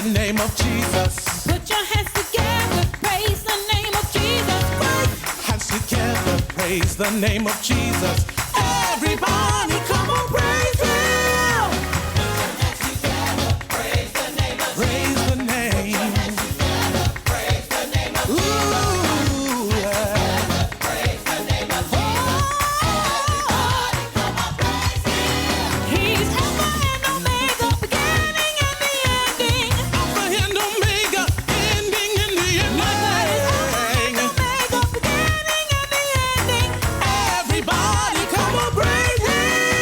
name of Jesus. Put your hands together, praise the name of Jesus Christ. Hands together, praise the name of Jesus. Everybody, come on, praise Him. Hands together, praise the name of Praise the name. hands together, praise the name of Ooh, yeah. praise the name of Everybody, come on, praise Him. He's Alpha and Omega, beginning and the ending. Alpha and Omega, ending in the end. Omega, beginning and the ending. Everybody, come on, praise Him.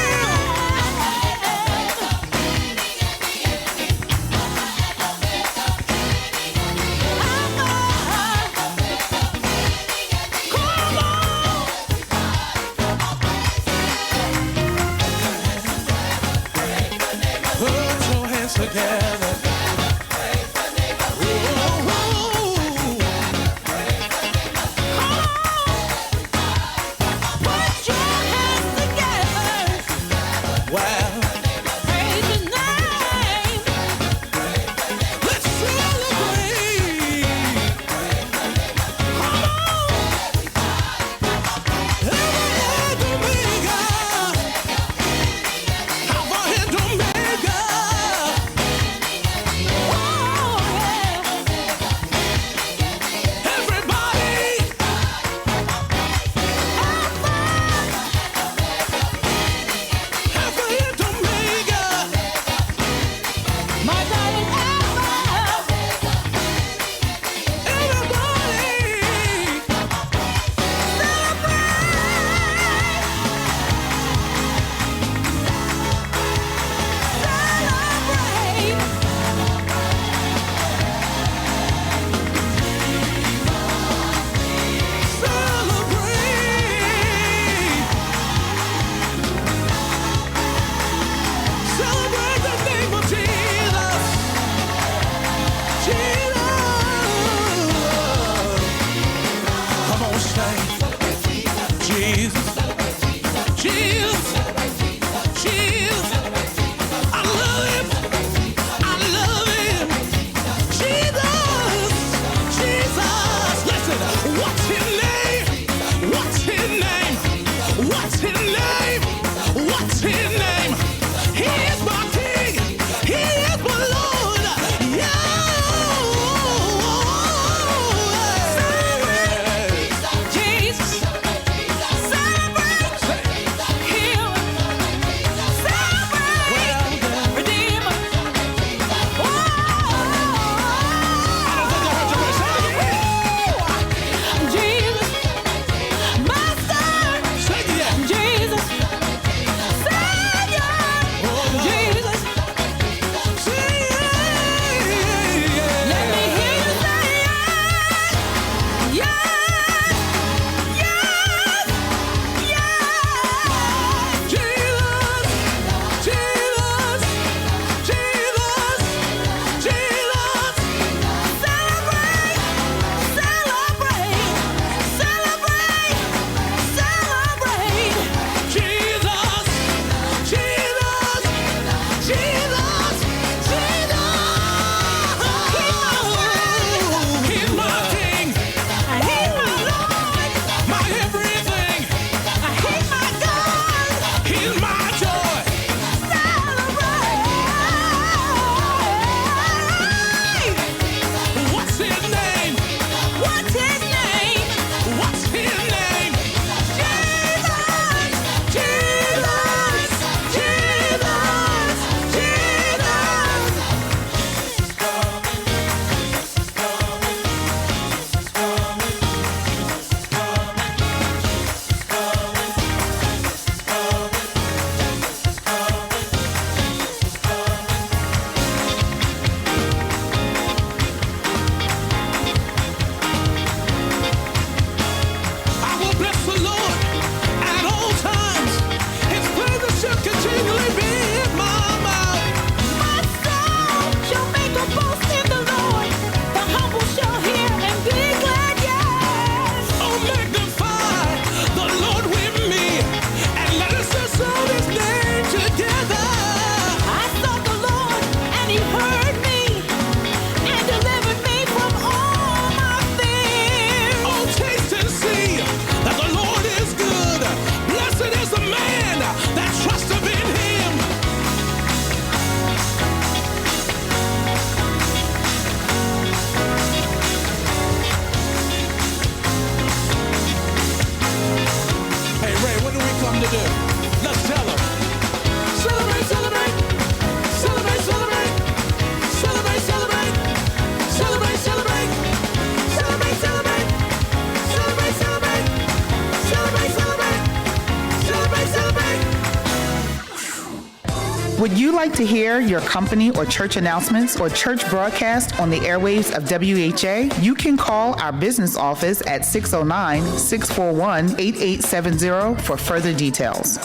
Would you like to hear your company or church announcements or church broadcast on the airwaves of WHA? You can call our business office at 609-641-8870 for further details.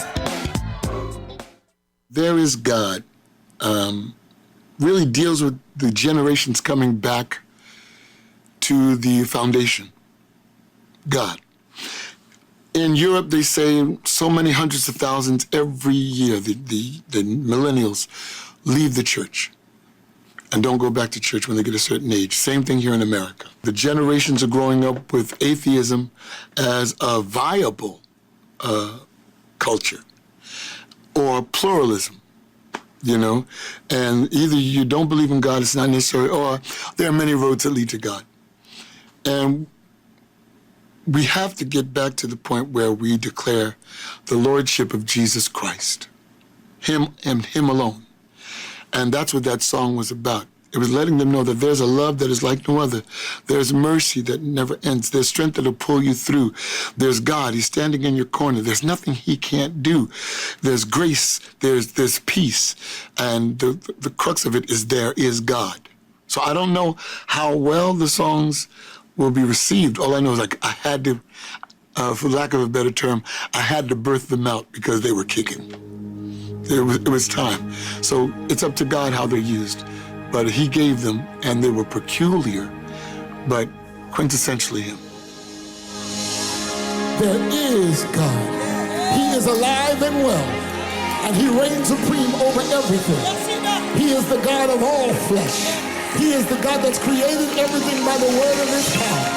There is God really deals with the generations coming back to the foundation. God. In Europe, they say so many hundreds of thousands every year, the millennials leave the church and don't go back to church when they get a certain age. Same thing here in America. The generations are growing up with atheism as a viable culture, or pluralism, you know? And either you don't believe in God, it's not necessary, or there are many roads that lead to God. And we have to get back to the point where we declare the lordship of Jesus Christ, him and him alone. And that's what that song was about. It was letting them know that there's a love that is like no other. There's mercy that never ends. There's strength that'll pull you through. There's God. He's standing in your corner. There's nothing he can't do. There's grace. There's peace. And the crux of it is there is God. So I don't know how well the songs will be received. All I know is like I had to, for lack of a better term, I had to birth them out because they were kicking. It was time. So it's up to God how they're used. But he gave them, and they were peculiar, but quintessentially him. There is God. He is alive and well, and he reigns supreme over everything. He is the God of all flesh. He is the God that's created everything by the word of his power.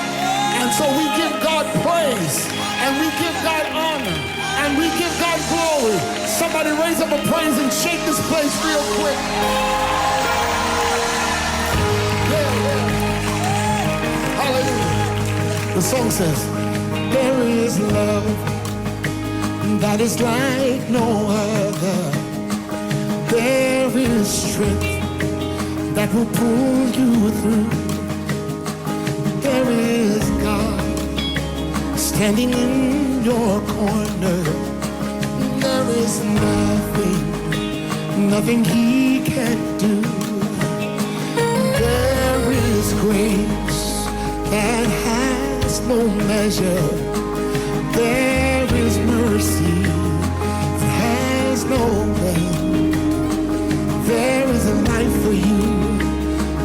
And so we give God praise, and we give God honor, and we give God glory. Somebody raise up a praise and shake this place real quick. Hallelujah. The song says, there is love that is like no other. There is strength that will pull you through. There is God standing in your corner. There is nothing he can't do. There is grace that has no measure. There is mercy that has no end. There is a life for you.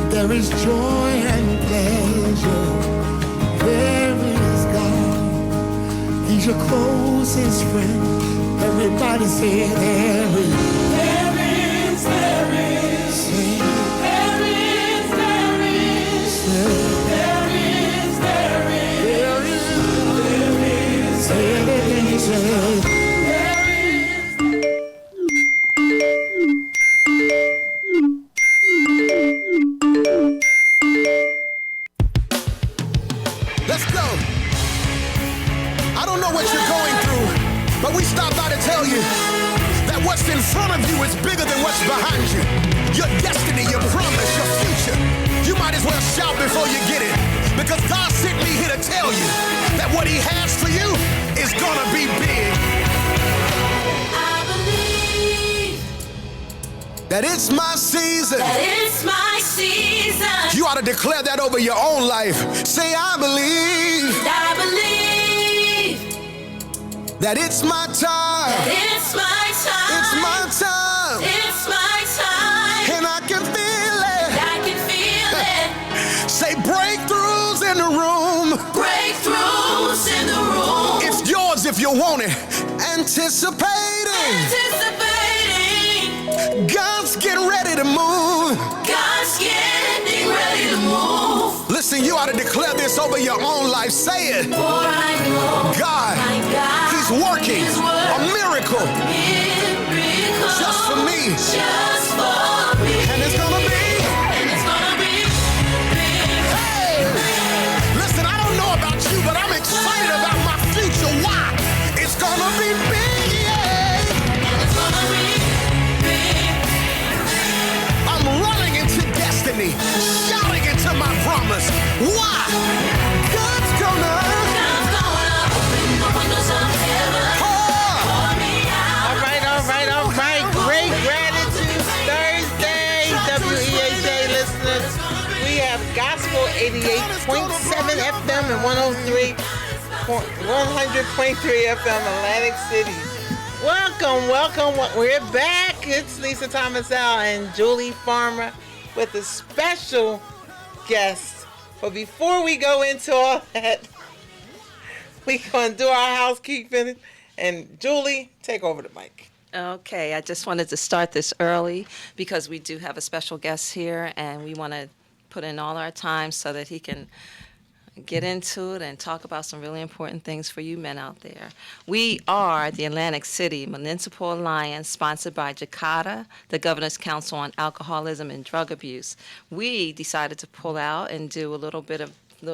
There is joy and pleasure. There is God. He's your closest friend. Everybody say there is. There is. There is. There is. There is. There is. There is. There is. There is. Let's go. I don't know what you're going through, but we stopped by to tell you that what's in front of you is bigger than what's behind you. Your destiny, your promise, your future. You might as well shout before you get it, because God sent me here to tell you that what he has for you is gonna be big. I believe That it's my season. that it's my season. You ought to declare that over your own life. Say, I believe I believe that it's my time. that it's my time. It's my time. It's my time. And I can feel it. I can feel it. Say breakthroughs in the room. Breakthroughs in the room. It's yours if you want it. Anticipating. Anticipating. God's getting ready to move. God's getting ready to move. Listen, you ought to declare this over your own life. Say it. For I know God, my God he's working is a miracle miracle just for me. Just for me. And it's gonna be. And it's gonna be big. Hey! Listen, I don't know about you, but I'm excited about my future. Why? It's gonna be big, yeah. And it's gonna be big. I'm running into destiny, shouting into my promise. Why? God's gonna. God's gonna open the windows of heaven. Oh, Pour me out. All right. Great gratitude. FM and 100.3 FM Atlantic City. Welcome. We're back. It's Lisa Thomas L. and Julie Farmer with a special guest. But before we go into all that, we're going to do our housekeeping. And Julie, take over the mic. Okay, I just wanted to start this early because we do have a special guest here, and we want to put in all our time so that he can get into it and talk about some really important things for you men out there. We are the Atlantic City Municipal Alliance, sponsored by JCATA, the Governor's Council on Alcoholism and Drug Abuse. We decided to pull out and do a little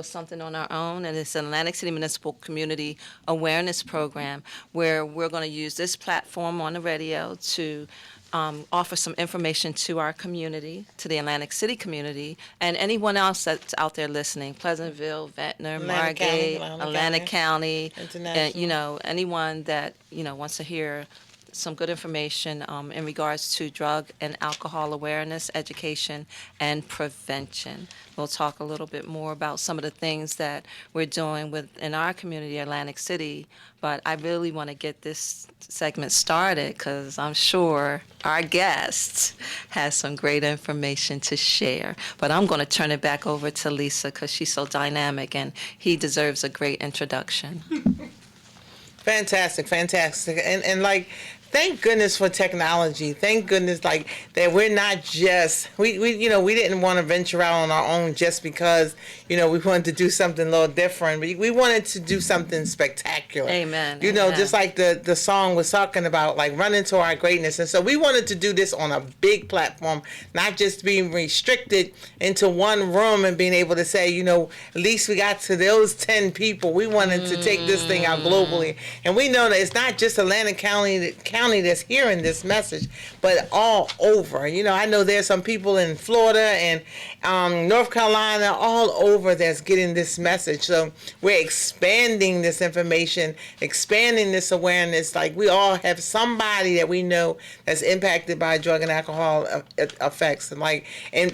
something on our own, and it's an Atlantic City Municipal Community Awareness Program where we're going to use this platform on the radio to offer some information to our community, to the Atlantic City community, and anyone else that's out there listening, Pleasantville, Ventnor, Margate, Atlantic County, and, anyone that, wants to hear some good information in regards to drug and alcohol awareness, education, and prevention. We'll talk a little bit more about some of the things that we're doing in our community, Atlantic City, but I really want to get this segment started because I'm sure our guest has some great information to share. But I'm going to turn it back over to Lisa because she's so dynamic and he deserves a great introduction. Fantastic. And thank goodness for technology. Thank goodness, that we're not just we didn't want to venture out on our own just because we wanted to do something a little different. We wanted to do something spectacular. Amen. Amen. Just like the song was talking about, run into our greatness. And so we wanted to do this on a big platform, not just being restricted into one room and being able to say, at least we got to those 10 people. We wanted to take this thing out globally, and we know that it's not just Atlantic County that's hearing this message, but all over. I know there's some people in Florida and North Carolina, all over, that's getting this message. So we're expanding this information, expanding this awareness. We all have somebody that we know that's impacted by drug and alcohol effects, but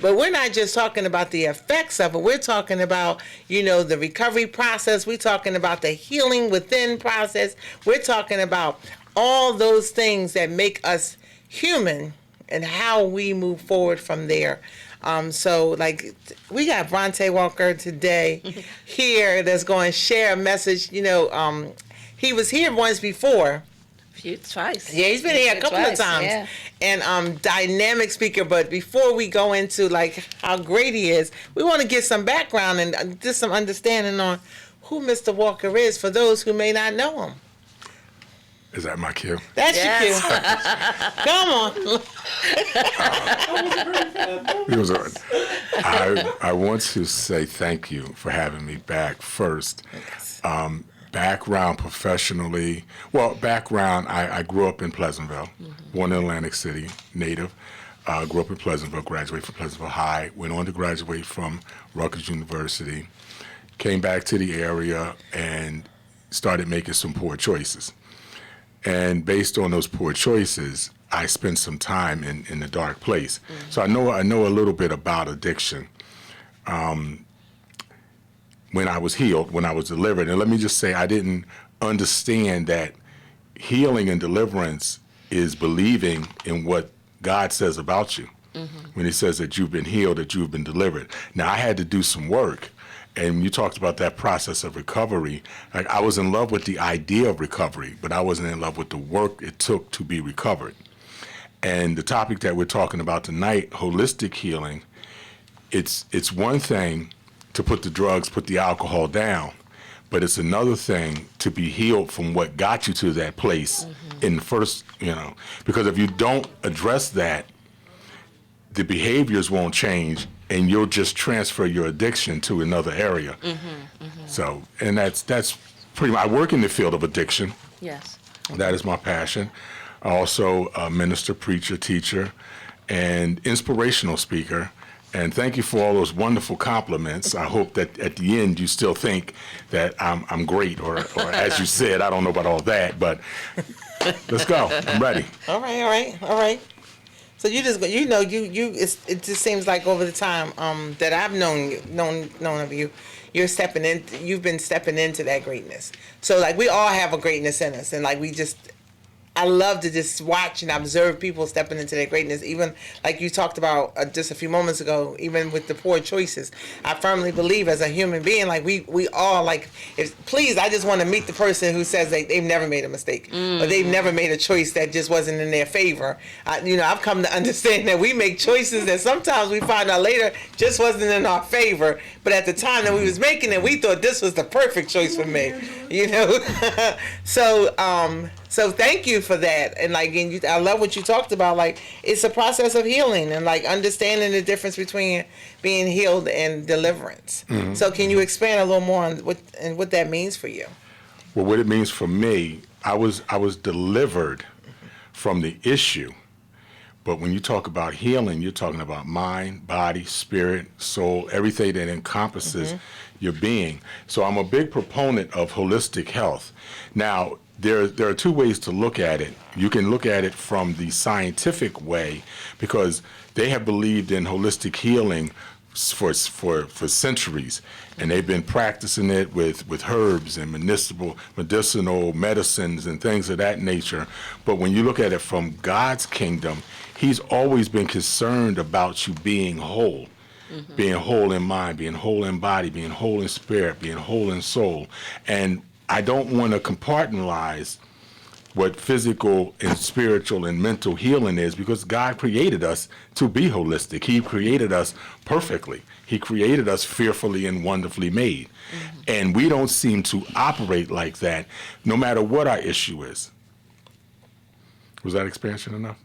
we're not just talking about the effects of it. We're talking about the recovery process. We're talking about the healing within process. We're talking about all those things that make us human and how we move forward from there. We got Bronte Walker today here that's going to share a message. He was here once before. Twice. Yeah, he's been here a couple of times. Yeah. And dynamic speaker. But before we go into how great he is, we want to get some background and just some understanding on who Mr. Walker is for those who may not know him. Is that my cue? That's your cue. Come on. I want to say thank you for having me back first. Background professionally. I grew up in Pleasantville, born in Atlantic City, native. Grew up in Pleasantville, graduated from Pleasantville High, went on to graduate from Rutgers University, came back to the area and started making some poor choices. And based on those poor choices, I spent some time in a dark place. So I know a little bit about addiction. When I was healed, when I was delivered, and let me just say, I didn't understand that healing and deliverance is believing in what God says about you. When he says that you've been healed, that you've been delivered. Now, I had to do some work. And you talked about that process of recovery. I was in love with the idea of recovery, but I wasn't in love with the work it took to be recovered. And the topic that we're talking about tonight, holistic healing, it's one thing to put the drugs, put the alcohol down, but it's another thing to be healed from what got you to that place in the first, because if you don't address that, the behaviors won't change, and you'll just transfer your addiction to another area. So, and that's pretty much, I work in the field of addiction. Yes. That is my passion. I also a minister, preacher, teacher, and inspirational speaker. And thank you for all those wonderful compliments. I hope that at the end you still think that I'm great, or as you said, I don't know about all that, but let's go. I'm ready. All right. So you just it just seems like over the time that I've known of you, you've been stepping into that greatness. So like we all have a greatness in us, and like I love to just watch and observe people stepping into their greatness. Even like you talked about just a few moments ago, even with the poor choices. I firmly believe as a human being, like we all like, please, I just want to meet the person who says they've never made a mistake or they've never made a choice that just wasn't in their favor. I've come to understand that we make choices that sometimes we find out later just wasn't in our favor. But at the time that we was making it, we thought this was the perfect choice for me. So thank you for that. And I love what you talked about. Like, it's a process of healing and like understanding the difference between being healed and deliverance. Mm-hmm. So can you expand a little more on what that means for you? Well, what it means for me, I was delivered from the issue. But when you talk about healing, you're talking about mind, body, spirit, soul, everything that encompasses your being. So I'm a big proponent of holistic health. Now, there are two ways to look at it. You can look at it from the scientific way because they have believed in holistic healing for centuries, and they've been practicing it with herbs and medicinal medicines and things of that nature. But when you look at it from God's kingdom, He's always been concerned about you being whole. Being whole in mind, being whole in body, being whole in spirit, being whole in soul. And I don't want to compartmentalize what physical and spiritual and mental healing is because God created us to be holistic. He created us perfectly. He created us fearfully and wonderfully made. And we don't seem to operate like that no matter what our issue is. Was that expansion enough?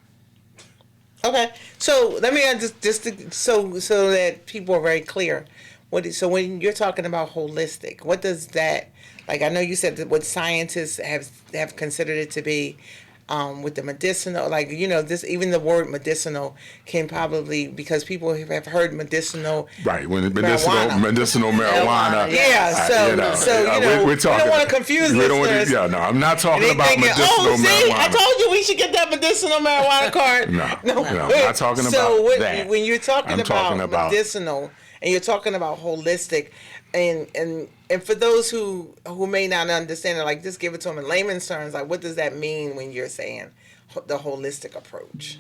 Okay, so let me just so that people are very clear. So when you're talking about holistic, what does that, like I know you said that what scientists have considered it to be, with the medicinal, like this, even the word medicinal can probably, because people have heard medicinal, right? When medicinal marijuana, we're talking. We don't want to confuse listeners. No, I'm not talking about medicinal marijuana. I told you we should get that medicinal marijuana card. No, I'm not talking about that. When you're talking about medicinal and you're talking about holistic, and for those who may not understand it, like just give it to them in layman's terms, like what does that mean when you're saying the holistic approach?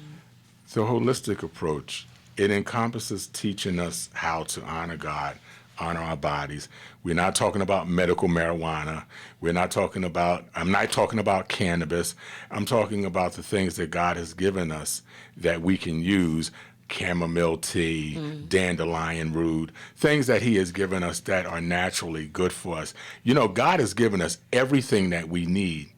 The holistic approach, it encompasses teaching us how to honor God, honor our bodies. We're not talking about medical marijuana. I'm not talking about cannabis. I'm talking about the things that God has given us that we can use. Chamomile tea, dandelion root, things that He has given us that are naturally good for us. God has given us everything that we need,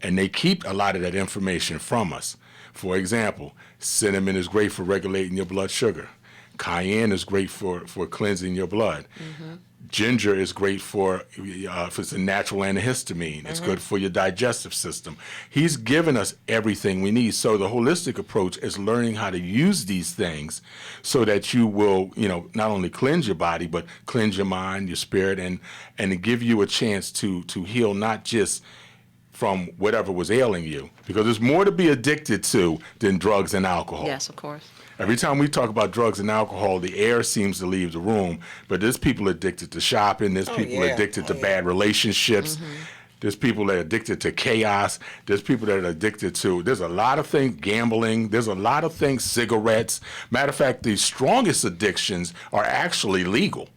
and they keep a lot of that information from us. For example, cinnamon is great for regulating your blood sugar. Cayenne is great for cleansing your blood. Ginger is great for it's a natural antihistamine. It's good for your digestive system. He's given us everything we need. So the holistic approach is learning how to use these things so that you will, not only cleanse your body, but cleanse your mind, your spirit, and give you a chance to heal not just from whatever was ailing you. Because there's more to be addicted to than drugs and alcohol. Yes, of course. Every time we talk about drugs and alcohol, the air seems to leave the room. But there's people addicted to shopping. There's people addicted to bad relationships. There's people that are addicted to chaos. There's people that are addicted to, there's a lot of things, gambling. There's a lot of things, cigarettes. Matter of fact, the strongest addictions are actually legal.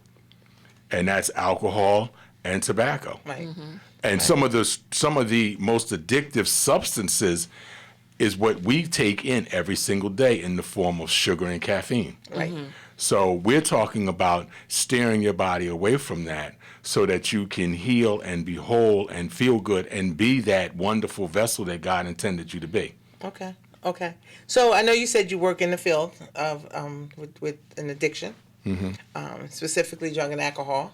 And that's alcohol and tobacco. Right. And some of the most addictive substances is what we take in every single day in the form of sugar and caffeine. Right. So we're talking about steering your body away from that so that you can heal and be whole and feel good and be that wonderful vessel that God intended you to be. Okay. So I know you said you work in the field of with an addiction, specifically drug and alcohol.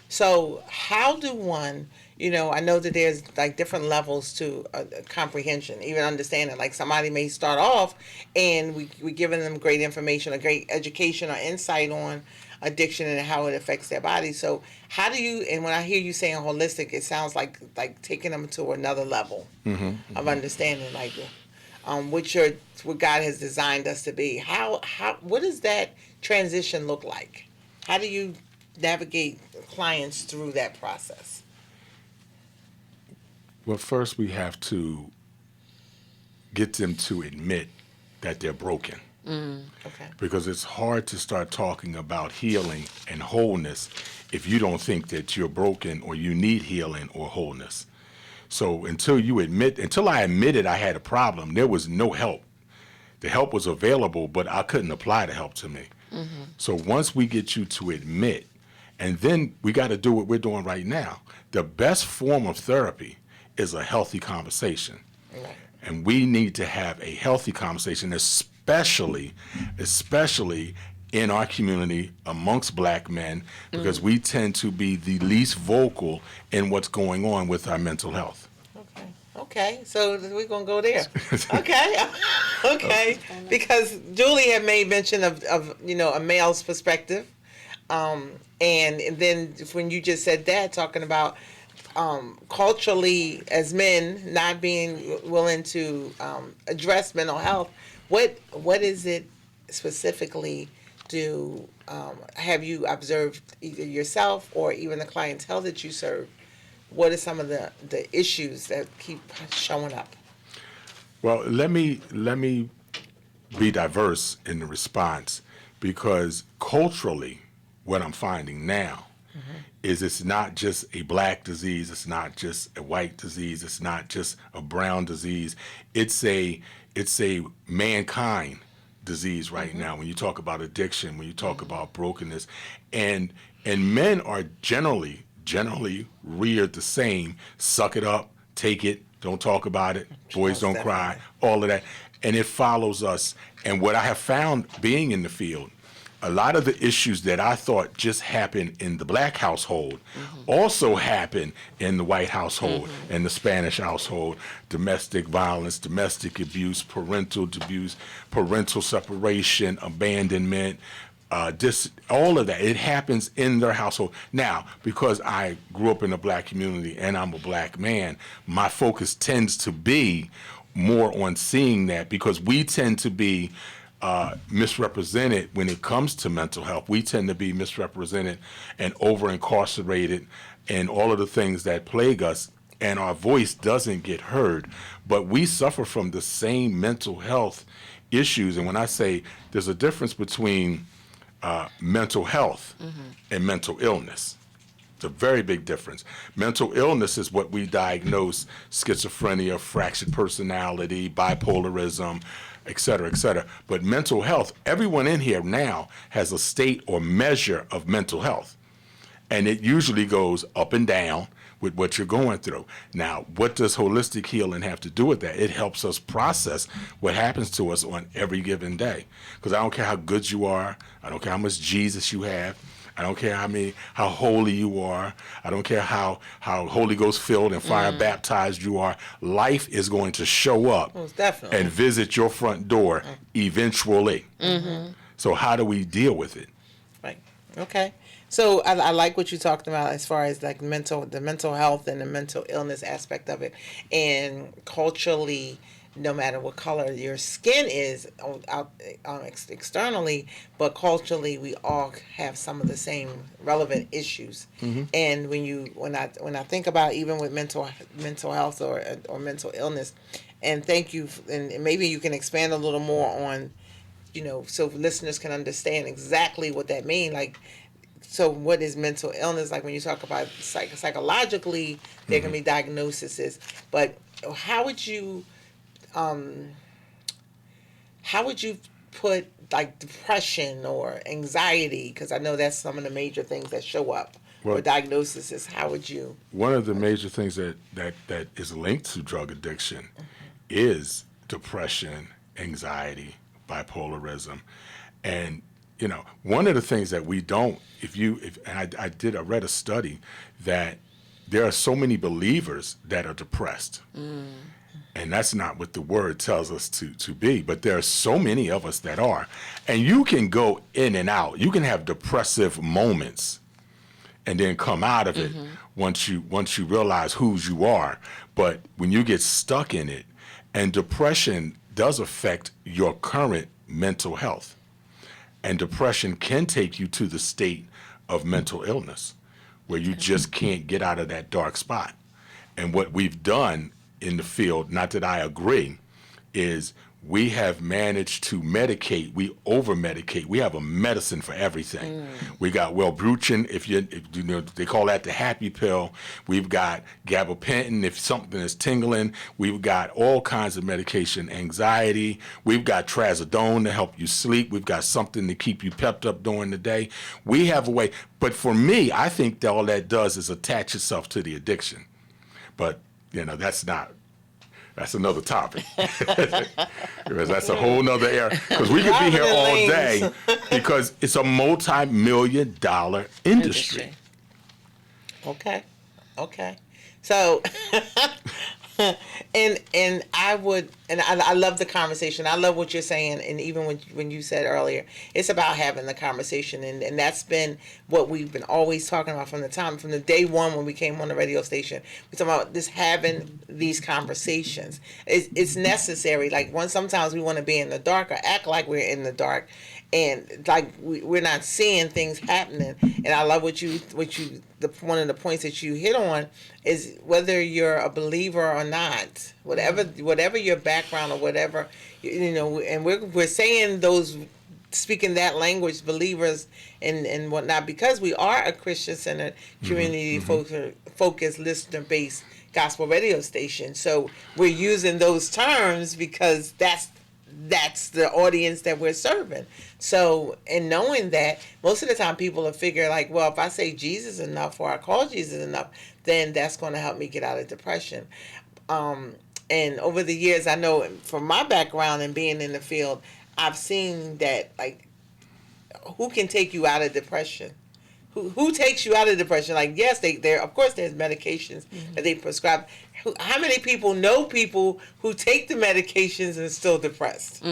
So how do one, I know that there's like different levels to comprehension, even understanding. Like somebody may start off and we giving them great information, a great education or insight on addiction and how it affects their body. So how do you, and when I hear you saying holistic, it sounds like taking them to another level of understanding. Like what God has designed us to be. What does that transition look like? How do you navigate clients through that process? Well, first we have to get them to admit that they're broken. Okay. Because it's hard to start talking about healing and wholeness if you don't think that you're broken or you need healing or wholeness. So until I admitted I had a problem, there was no help. The help was available, but I couldn't apply the help to me. So once we get you to admit, and then we got to do what we're doing right now. The best form of therapy is a healthy conversation. Right. And we need to have a healthy conversation, especially in our community amongst black men, because we tend to be the least vocal in what's going on with our mental health. Okay, so we're gonna go there. Okay, because Julie had made mention of a male's perspective, and then when you just said that, talking about culturally as men not being willing to address mental health, what is it specifically? Have you observed either yourself or even the clientele that you serve? What are some of the issues that keep showing up? Well, let me be diverse in the response, because culturally, what I'm finding now is it's not just a black disease, it's not just a white disease, it's not just a brown disease. It's a mankind disease right now. When you talk about addiction, when you talk about brokenness, and men are generally reared the same. Suck it up, take it, don't talk about it, boys don't cry, all of that. And it follows us. And what I have found being in the field, a lot of the issues that I thought just happened in the black household also happen in the white household, in the Spanish household. Domestic violence, domestic abuse, parental separation, abandonment, all of that. It happens in their household. Now, because I grew up in a black community and I'm a black man, my focus tends to be more on seeing that, because we tend to be misrepresented when it comes to mental health. We tend to be misrepresented and over-incarcerated and all of the things that plague us, and our voice doesn't get heard. But we suffer from the same mental health issues. And when I say there's a difference between mental health and mental illness, it's a very big difference. Mental illness is what we diagnose: schizophrenia, fractured personality, bipolarism, et cetera, et cetera. But mental health, everyone in here now has a state or measure of mental health. And it usually goes up and down with what you're going through. Now, what does holistic healing have to do with that? It helps us process what happens to us on every given day. Because I don't care how good you are, I don't care how much Jesus you have, I don't care how holy you are, I don't care how Holy Ghost filled and fire baptized you are. Life is going to show up and visit your front door eventually. So how do we deal with it? Right. Okay. So I like what you talked about as far as like the mental health and the mental illness aspect of it. And culturally, no matter what color your skin is externally, but culturally we all have some of the same relevant issues. And when I think about even with mental health or mental illness, and thank you, and maybe you can expand a little more on, so listeners can understand exactly what that means. Like, so what is mental illness? Like when you talk about psychologically, there can be diagnoses, but how would you put like depression or anxiety? Because I know that's some of the major things that show up or diagnoses. How would you? One of the major things that is linked to drug addiction is depression, anxiety, bipolarism, and one of the things that we don't, I read a study that there are so many believers that are depressed. And that's not what the word tells us to be, but there are so many of us that are. And you can go in and out. You can have depressive moments and then come out of it once you realize whose you are. But when you get stuck in it, and depression does affect your current mental health. And depression can take you to the state of mental illness where you just can't get out of that dark spot. And what we've done in the field, not that I agree, is we have managed to medicate. We over-medicate. We have a medicine for everything. We got Wellbutrin, if you know, they call that the happy pill. We've got gabapentin if something is tingling. We've got all kinds of medication, anxiety. We've got trazodone to help you sleep. We've got something to keep you pepped up during the day. We have a way. But for me, I think that all that does is attach itself to the addiction. But, you know, that's another topic. Because that's a whole nother area. Because we could be here all day because it's a multi-million-dollar industry. Okay. So, and I love the conversation. I love what you're saying, and even when you said earlier, it's about having the conversation, and that's been what we've been always talking about from the day one when we came on the radio station. We're talking about this having these conversations. It's necessary. Like sometimes we want to be in the dark or act like we're in the dark, and like we're not seeing things happening. And I love one of the points that you hit on is whether you're a believer or not, whatever your background or whatever, you know, and we're saying those, speaking that language, believers and whatnot, because we are a Christian-centered, community-focused, listener-based gospel radio station. So we're using those terms because that's the audience that we're serving. So, in knowing that, most of the time people will figure like, well, if I say Jesus enough or I call Jesus enough, then that's going to help me get out of depression. And over the years, I know from my background and being in the field, I've seen that, like, who can take you out of depression? Who takes you out of depression? Like, yes, there of course there's medications that they prescribe. How many people know people who take the medications and still depressed?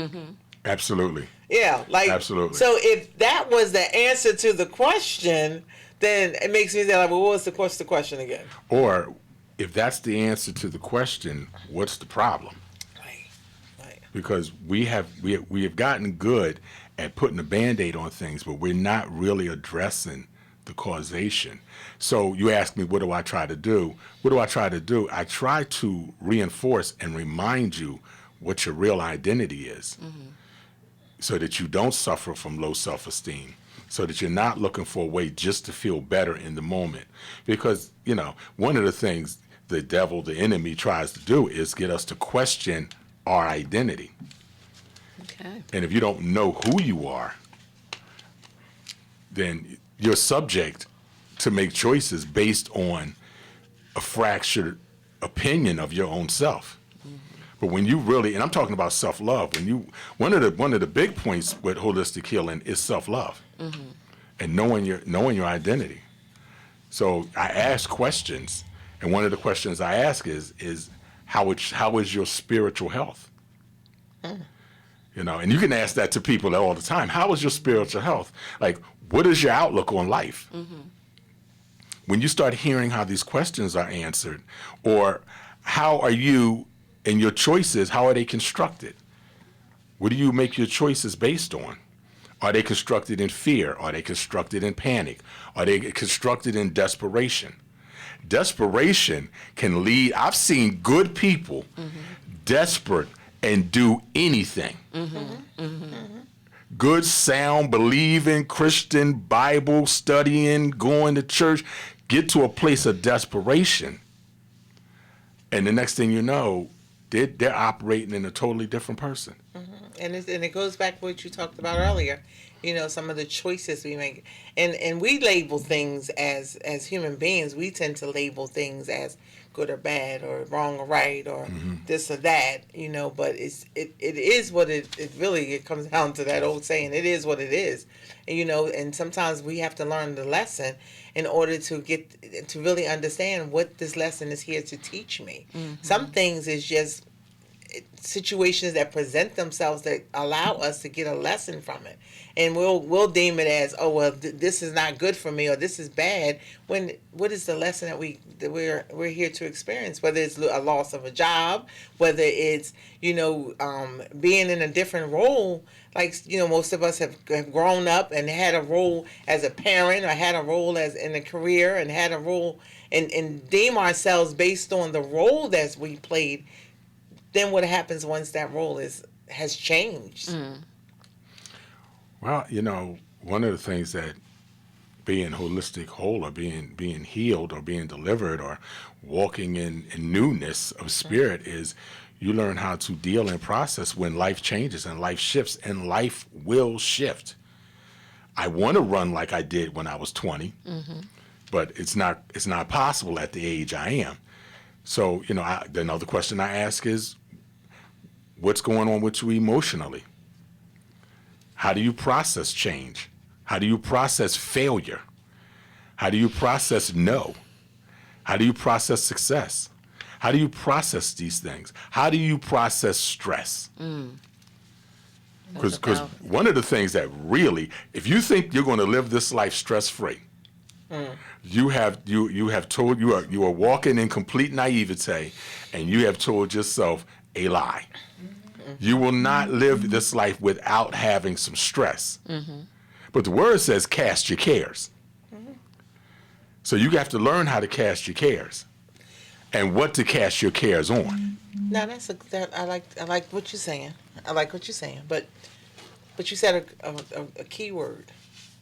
Absolutely. Yeah, like, absolutely. So if that was the answer to the question, then it makes me say, like, well, what's the question again? Or if that's the answer to the question, what's the problem? Right. Because we have gotten good at putting a Band-Aid on things, but we're not really addressing the causation. So you ask me, what do I try to do? I try to reinforce and remind you what your real identity is, so that you don't suffer from low self-esteem, so that you're not looking for a way just to feel better in the moment. Because, you know, one of the things the devil, the enemy, tries to do is get us to question our identity. Okay. And if you don't know who you are, then you're subject to make choices based on a fractured opinion of your own self. But when you really, and I'm talking about self-love, one of the big points with holistic healing is self-love, and knowing your identity. So I ask questions, and one of the questions I ask is how is your spiritual health? You know, and you can ask that to people all the time. How is your spiritual health? Like, what is your outlook on life? When you start hearing how these questions are answered, or how are you and your choices, how are they constructed? What do you make your choices based on? Are they constructed in fear? Are they constructed in panic? Are they constructed in desperation? Desperation can lead, I've seen good people desperate and do anything. Good, sound, believing, Christian, Bible studying, going to church, get to a place of desperation. And the next thing you know, they're operating in a totally different person. And it goes back to what you talked about earlier. You know, some of the choices we make, and we label things as human beings. We tend to label things as good or bad, or wrong or right, or this or that. You know, but it is what it really comes down to, that old saying. It is what it is. And, you know, and sometimes we have to learn the lesson in order to really understand what this lesson is here to teach me. Some things is just, situations that present themselves that allow us to get a lesson from it, and we'll deem it as, oh well, this is not good for me, or this is bad. When what is the lesson that we're here to experience? Whether it's a loss of a job, whether it's being in a different role. Like most of us have grown up and had a role as a parent, or had a role as in a career, and had a role and deem ourselves based on the role that we played. Then what happens once that role has changed? Well, one of the things that being holistic whole, or being healed, or being delivered, or walking in newness of spirit is you learn how to deal and process when life changes and life shifts, and life will shift. I want to run like I did when I was 20, but it's not possible at the age I am. So, another question I ask is, what's going on with you emotionally? How do you process change? How do you process failure? How do you process no? How do you process success? How do you process these things? How do you process stress? Because one of the things that really, if you think you're going to live this life stress-free, you are walking in complete naivete, and you have told yourself a lie. You will not live this life without having some stress. But the word says cast your cares. So you have to learn how to cast your cares and what to cast your cares on. No, I like what you're saying. I like what you're saying. But you said a key word,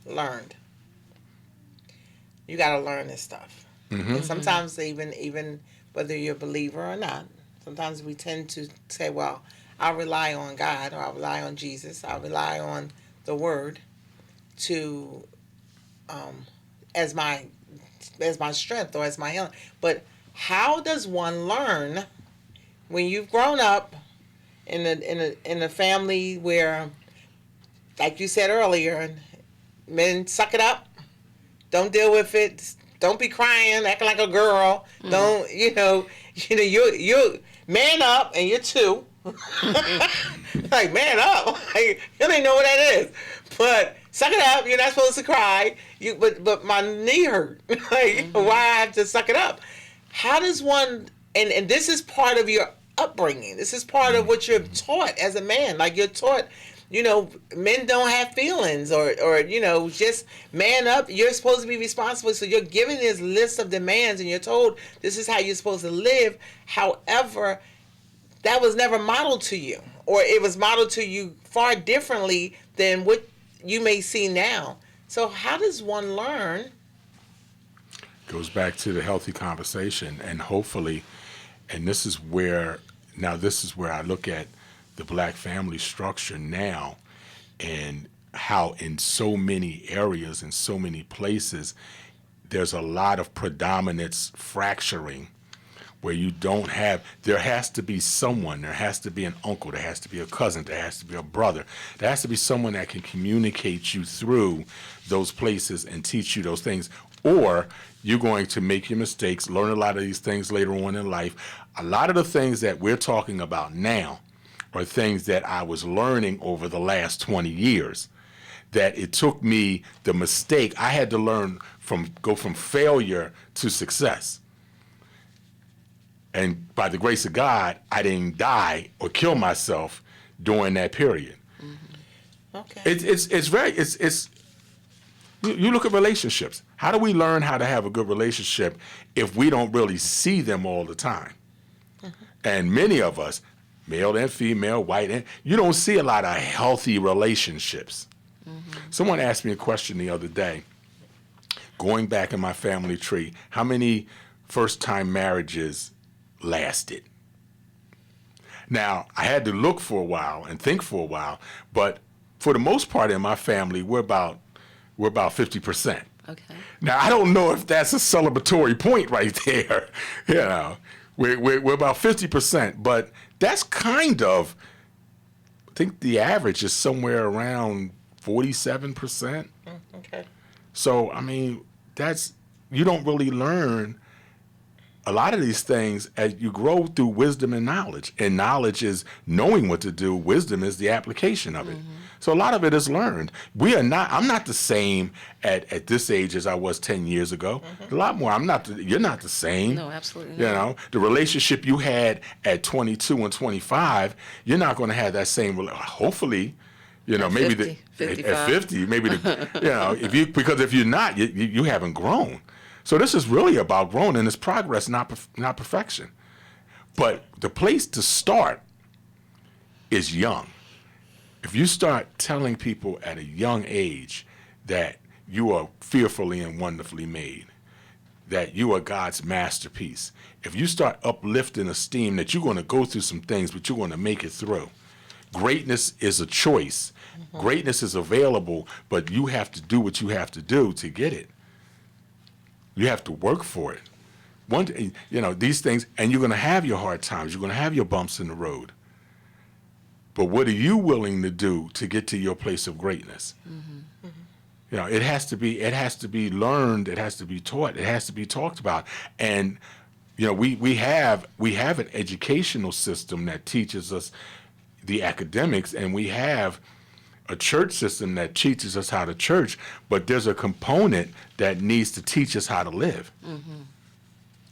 learned. You got to learn this stuff. And sometimes even whether you're a believer or not, sometimes we tend to say, well, I'll rely on God, or I'll rely on Jesus, I'll rely on the Word to as my strength or as my healing. But how does one learn when you've grown up in a family where, like you said earlier, men suck it up, don't deal with it, don't be crying, acting like a girl, don't you man up, and you're two. Like, man up, like, you don't even know what that is. But suck it up. You're not supposed to cry. But my knee hurt. Like, why I have to suck it up? How does one? And this is part of your upbringing. This is part of what you're taught as a man. Like, you're taught, men don't have feelings, or just man up. You're supposed to be responsible. So you're given this list of demands, and you're told this is how you're supposed to live. However, that was never modeled to you, or it was modeled to you far differently than what you may see now. So how does one learn? Goes back to the healthy conversation, and hopefully, and this is where I look at the Black family structure now, and how in so many areas, in so many places, there's a lot of predominance fracturing, where there has to be someone, there has to be an uncle, there has to be a cousin, there has to be a brother, there has to be someone that can communicate you through those places and teach you those things, or you're going to make your mistakes, learn a lot of these things later on in life. A lot of the things that we're talking about now are things that I was learning over the last 20 years, that it took me the mistake. I had to learn go from failure to success. And by the grace of God, I didn't die or kill myself during that period. Okay. You look at relationships. How do we learn how to have a good relationship if we don't really see them all the time? And many of us, male and female, white, and you don't see a lot of healthy relationships. Someone asked me a question the other day, going back in my family tree, how many first-time marriages lasted? Now, I had to look for a while and think for a while, but for the most part in my family, we're about 50%. Okay. Now, I don't know if that's a celebratory point right there. We're about 50%, but that's kind of, I think the average is somewhere around 47%. Okay. So, you don't really learn a lot of these things, as you grow through wisdom and knowledge is knowing what to do. Wisdom is the application of it. So a lot of it is learned. I'm not the same at this age as I was 10 years ago. A lot more. You're not the same. No, absolutely You not. know, the relationship you had at 22 and 25, you're not going to have that same, hopefully, you know, At maybe 50, 55. at 50, maybe because if you're not, you haven't grown. So this is really about growing, and it's progress, not perfection. But the place to start is young. If you start telling people at a young age that you are fearfully and wonderfully made, that you are God's masterpiece, if you start uplifting esteem that you're going to go through some things, but you're going to make it through. Greatness is a choice. Greatness is available, but you have to do what you have to do to get it. You have to work for it. These things, and you're going to have your hard times. You're going to have your bumps in the road. But what are you willing to do to get to your place of greatness? You know, it has to be learned. It has to be taught. It has to be talked about. And you know, we have an educational system that teaches us the academics, and we have a church system that teaches us how to church, but there's a component that needs to teach us how to live.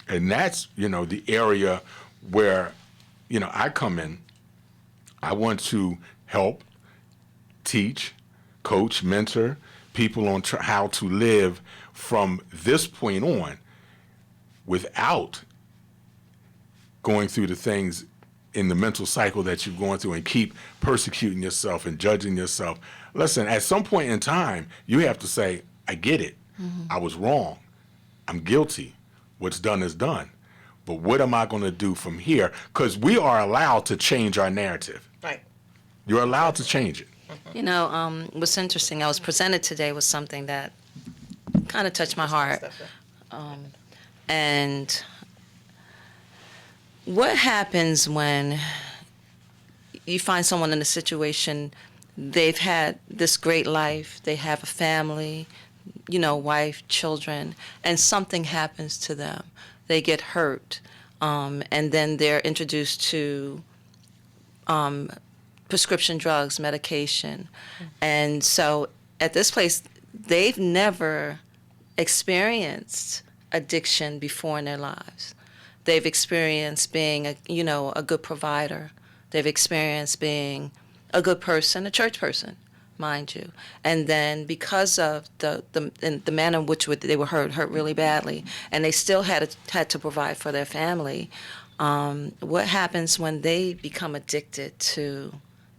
And that's, the area where, I come in. I want to help, teach, coach, mentor people on how to live from this point on without going through the things in the mental cycle that you're going through and keep persecuting yourself and judging yourself. Listen, at some point in time, you have to say, I get it. I was wrong. I'm guilty. What's done is done. But what am I going to do from here? Because we are allowed to change our narrative. Right. You're allowed to change it. What's interesting, I was presented today with something that kind of touched my heart. And what happens when you find someone in a situation, they've had this great life, they have a family, wife, children, and something happens to them. They get hurt, and then they're introduced to prescription drugs, medication. And so at this place, they've never experienced addiction before in their lives. They've experienced being a good provider. They've experienced being a good person, a church person, mind you. And then because of the manner in which they were hurt really badly, and they still had to provide for their family, what happens when they become addicted to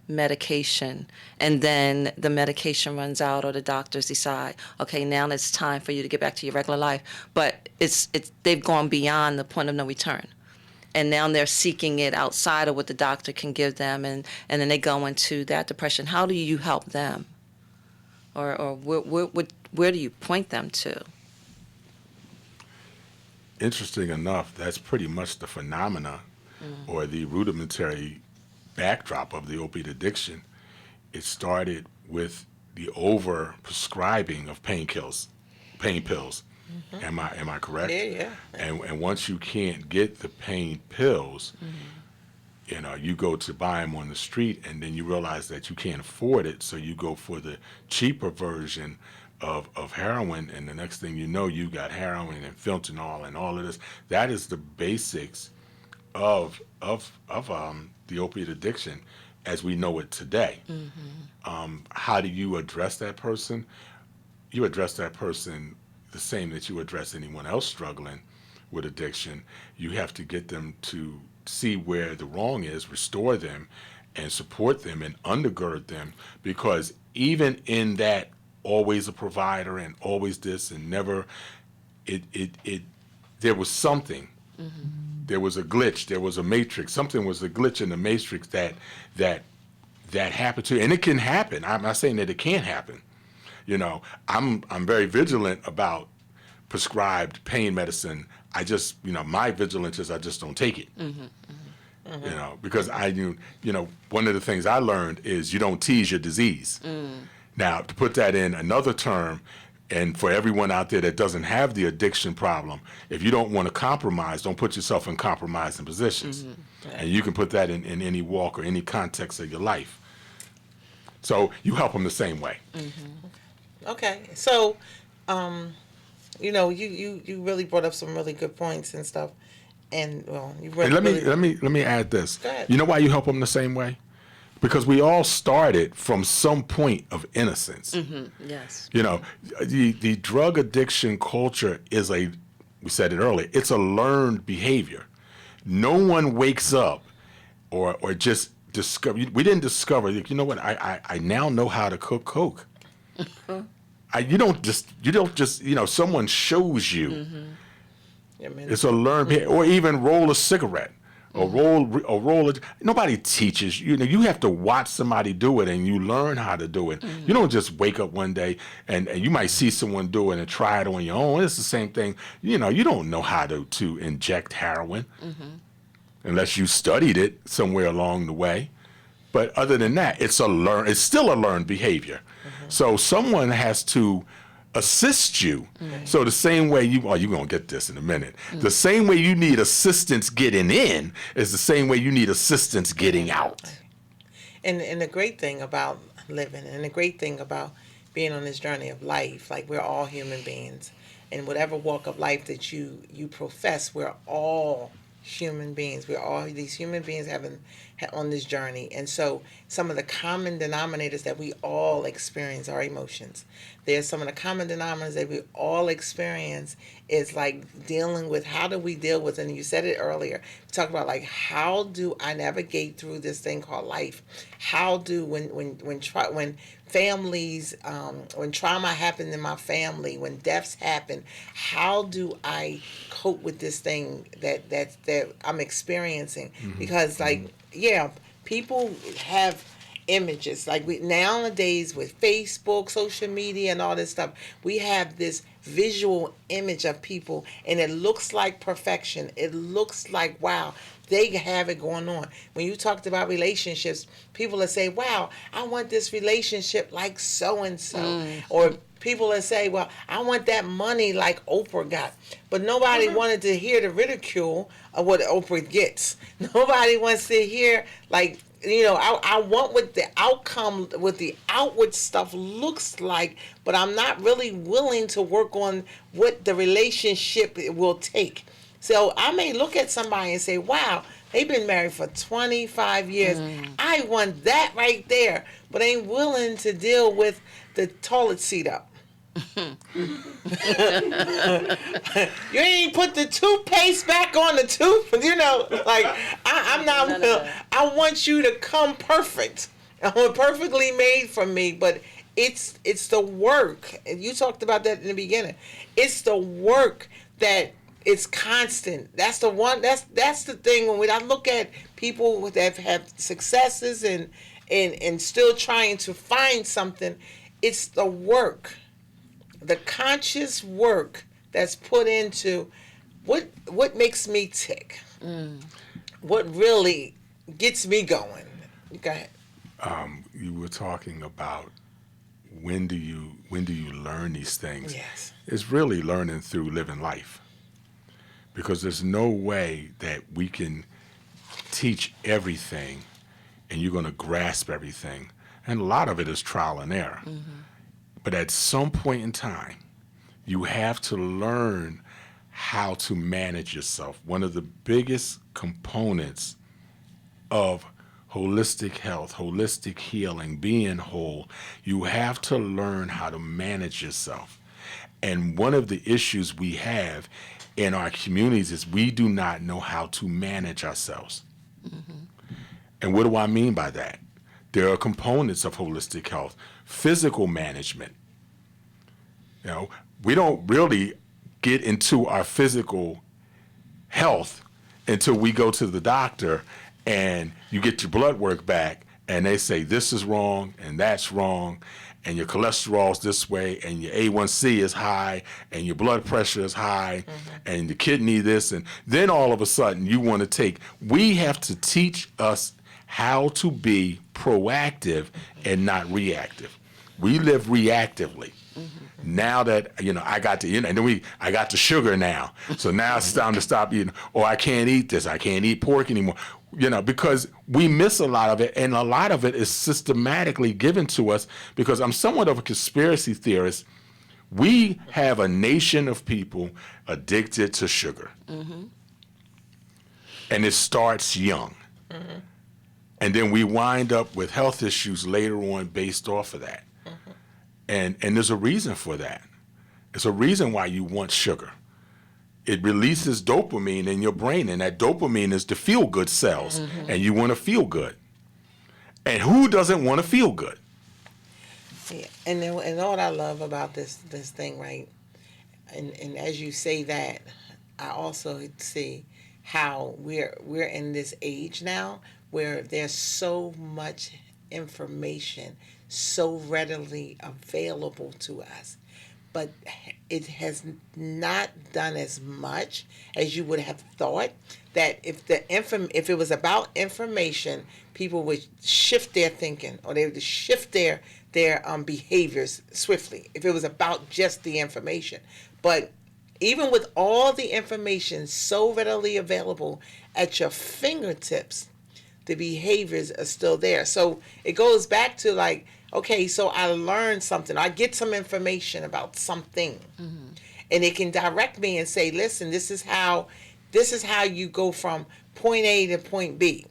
medication, and then the medication runs out, or the doctors decide, okay, now it's time for you to get back to your regular life, but they've gone beyond the point of no return, and now they're seeking it outside of what the doctor can give them, and then they go into that depression. How do you help them, or where do you point them to? Interesting enough, that's pretty much the phenomena or the rudimentary backdrop of the opiate addiction. It started with the over-prescribing of pain pills. Am I correct? Yeah. And once you can't get the pain pills, you go to buy them on the street, and then you realize that you can't afford it, so you go for the cheaper version of heroin, and the next thing you know, you got heroin and fentanyl and all of this. That is the basics of the opiate addiction as we know it today. How do you address that person? You address that person the same that you address anyone else struggling with addiction. You have to get them to see where the wrong is, restore them, and support them and undergird them, because even in that always a provider and always this and never, there was something. There was a glitch. There was a matrix. Something was a glitch in the matrix that happened to you. And it can happen. I'm not saying that it can't happen. I'm very vigilant about prescribed pain medicine. I just, my vigilance is I just don't take it. Because one of the things I learned is you don't tease your disease. Now, to put that in another term, And for everyone out there that doesn't have the addiction problem, if you don't want to compromise, don't put yourself in compromising positions. And you can put that in any walk or any context of your life. So you help them the same way. Okay, so, you know, you really brought up some really good points and stuff, and well, you really, Let me add this. Go ahead. You know why you help them the same way? Because we all started from some point of innocence. Yes. You know, the drug addiction culture is we said it earlier, it's a learned behavior. No one wakes up or just discover. We didn't discover. You know what? I now know how to cook Coke. You don't just someone shows you. Yeah, man. It's a learned behavior, or even roll a cigarette. Or roll it. Nobody teaches you. You have to watch somebody do it, and you learn how to do it. You don't just wake up one day and you might see someone do it and try it on your own. It's the same thing. You don't know how to inject heroin unless you studied it somewhere along the way. But other than that, it's still a learned behavior. So someone has to assist you. So the same way you're going to get this in a minute. The same way you need assistance getting in is the same way you need assistance getting out. And the great thing about living and the great thing about being on this journey of life, like we're all human beings. In whatever walk of life that you profess, we're all human beings. We're all these human beings on this journey. And so some of the common denominators that we all experience are emotions. There's some of the common denominators that we all experience is like dealing with, how do we deal with, and you said it earlier, we talked about like, how do I navigate through this thing called life? How do, when families, when trauma happened in my family, when deaths happen, how do I cope with this thing that I'm experiencing? Because like, yeah, people have images. Like nowadays with Facebook, social media, and all this stuff, we have this visual image of people, and it looks like perfection. It looks like, wow, they have it going on. When you talked about relationships, people will say, wow, I want this relationship like so-and-so. Or people will say, well, I want that money like Oprah got. But nobody wanted to hear the ridicule of what Oprah gets. Nobody wants to hear, like, I want what the outcome, what the outward stuff looks like, but I'm not really willing to work on what the relationship will take. So I may look at somebody and say, wow, they've been married for 25 years. I want that right there, but ain't willing to deal with the toilet seat up. You ain't put the toothpaste back on the tooth, like I'm not. I want you to come perfect. I want perfectly made for me, but it's the work. And you talked about that in the beginning. It's the work that it's constant. That's the one. That's the thing. When I look at people that have successes and still trying to find something, it's the work. The conscious work that's put into what makes me tick, what really gets me going. Go ahead. You were talking about when do you learn these things? Yes. It's really learning through living life, because there's no way that we can teach everything and you're going to grasp everything, and a lot of it is trial and error. But at some point in time, you have to learn how to manage yourself. One of the biggest components of holistic health, holistic healing, being whole, you have to learn how to manage yourself. And one of the issues we have in our communities is we do not know how to manage ourselves. And what do I mean by that? There are components of holistic health. Physical management. We don't really get into our physical health until we go to the doctor and you get your blood work back and they say this is wrong and that's wrong and your cholesterol's this way and your A1C is high and your blood pressure is high and the kidney this, and then all of a sudden you want to we have to teach us how to be proactive and not reactive. We live reactively. Now that, I got to, and then I got the sugar now. So now it's time to stop eating, or I can't eat this. I can't eat pork anymore, because we miss a lot of it. And a lot of it is systematically given to us because I'm somewhat of a conspiracy theorist. We have a nation of people addicted to sugar. And it starts young. And then we wind up with health issues later on based off of that. And there's a reason for that. There's a reason why you want sugar. It releases dopamine in your brain, and that dopamine is the feel-good cells, and you want to feel good. And who doesn't want to feel good? Yeah. And what I love about this thing, right? And as you say that, I also see how we're in this age now where there's so much information so readily available to us, but it has not done as much as you would have thought. That if it was about information, people would shift their thinking, or they would shift their behaviors swiftly if it was about just the information. But even with all the information so readily available at your fingertips, the behaviors are still there. So it goes back to like, okay, so I learned something. I get some information about something, and it can direct me and say, listen, this is how you go from point A to point B.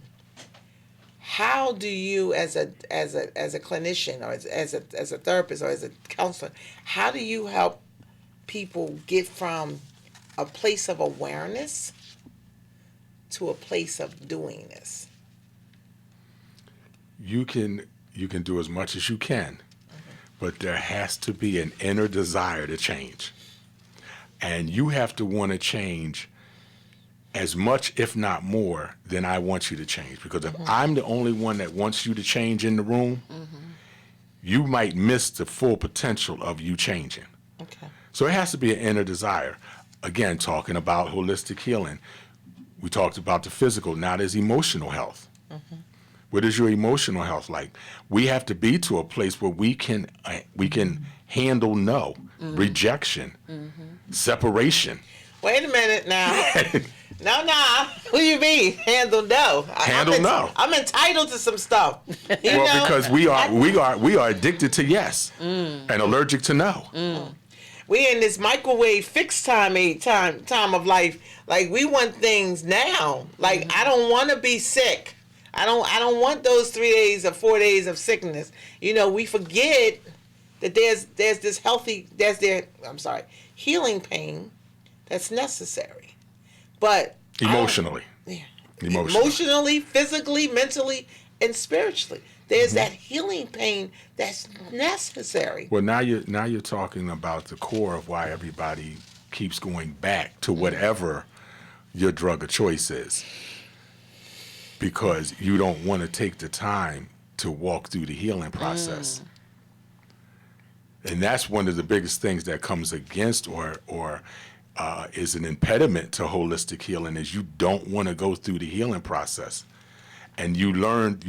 How do you, as a clinician, or as a therapist, or as a counselor, how do you help people get from a place of awareness to a place of doing this? You can do as much as you can, but there has to be an inner desire to change. And you have to want to change as much, if not more, than I want you to change. Because if I'm the only one that wants you to change in the room, you might miss the full potential of you changing. Okay. So it has to be an inner desire. Again, talking about holistic healing, we talked about the physical. Now there's emotional health. What is your emotional health like? We have to be to a place where we can handle no, rejection, separation. Wait a minute now. No. What do you mean handle no? No. I'm entitled to some stuff. Because we are addicted to yes and allergic to no. We in this microwave fixed time of life. Like we want things now. Like I don't want to be sick. I don't want those 3 days or 4 days of sickness. We forget that there's this healing pain that's necessary. But emotionally, physically, mentally, and spiritually, there's that healing pain that's necessary. Well, now you're talking about the core of why everybody keeps going back to whatever your drug of choice is. Because you don't want to take the time to walk through the healing process. And that's one of the biggest things that comes against or is an impediment to holistic healing, is you don't want to go through the healing process. And you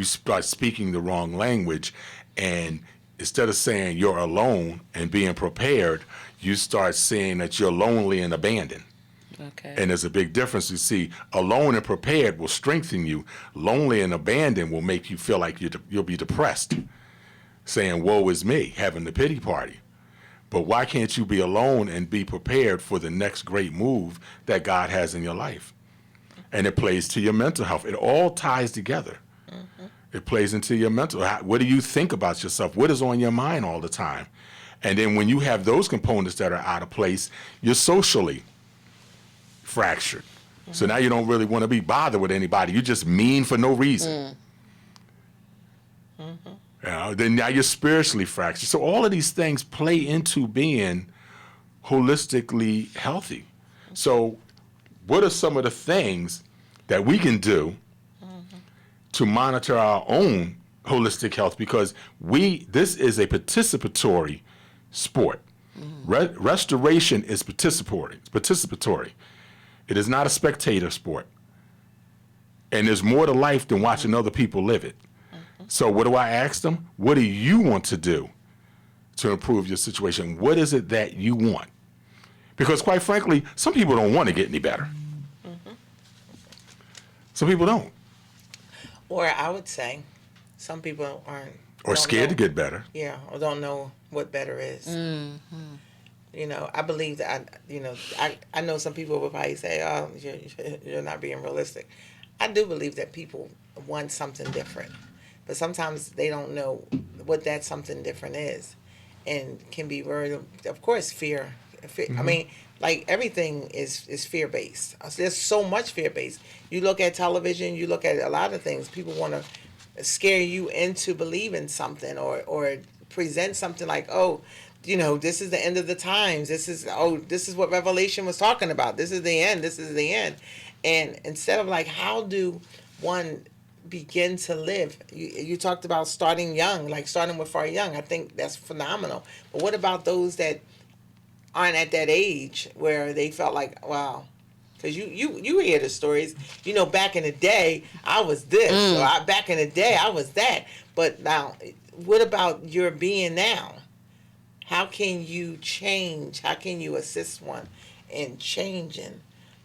start speaking the wrong language, and instead of saying you're alone and being prepared, you start saying that you're lonely and abandoned. Okay. And there's a big difference. You see, alone and prepared will strengthen you. Lonely and abandoned will make you feel like you'll be depressed, saying, woe is me, having the pity party. But why can't you be alone and be prepared for the next great move that God has in your life? And it plays to your mental health. It all ties together. It plays into your mental health. What do you think about yourself? What is on your mind all the time? And then when you have those components that are out of place, you're socially fractured. So now you don't really want to be bothered with anybody. You're just mean for no reason. Then now you're spiritually fractured. So all of these things play into being holistically healthy. So what are some of the things that we can do to monitor our own holistic health? Because this is a participatory sport. Restoration is participatory. It's participatory. It is not a spectator sport. And there's more to life than watching other people live it. So what do I ask them? What do you want to do to improve your situation? What is it that you want? Because quite frankly, some people don't want to get any better. Some people don't. Or I would say, some people aren't. Or don't scared to know. get better. Yeah, or don't know what better is. You know, I believe that, I know some people would probably say, oh, you're not being realistic. I do believe that people want something different. But sometimes they don't know what that something different is. And can be very, of course, fear. I mean, like everything is fear-based. There's so much fear-based. You look at television, you look at a lot of things. People want to scare you into believing something or present something like, oh, this is the end of the times. This is what Revelation was talking about. This is the end. This is the end. And instead of like, how do one begin to live? You talked about starting young, like starting with our young. I think that's phenomenal. But what about those that aren't at that age where they felt like, wow, because you hear the stories, back in the day, I was this, or back in the day, I was that. But now, what about your being now? How can you change? How can you assist one in changing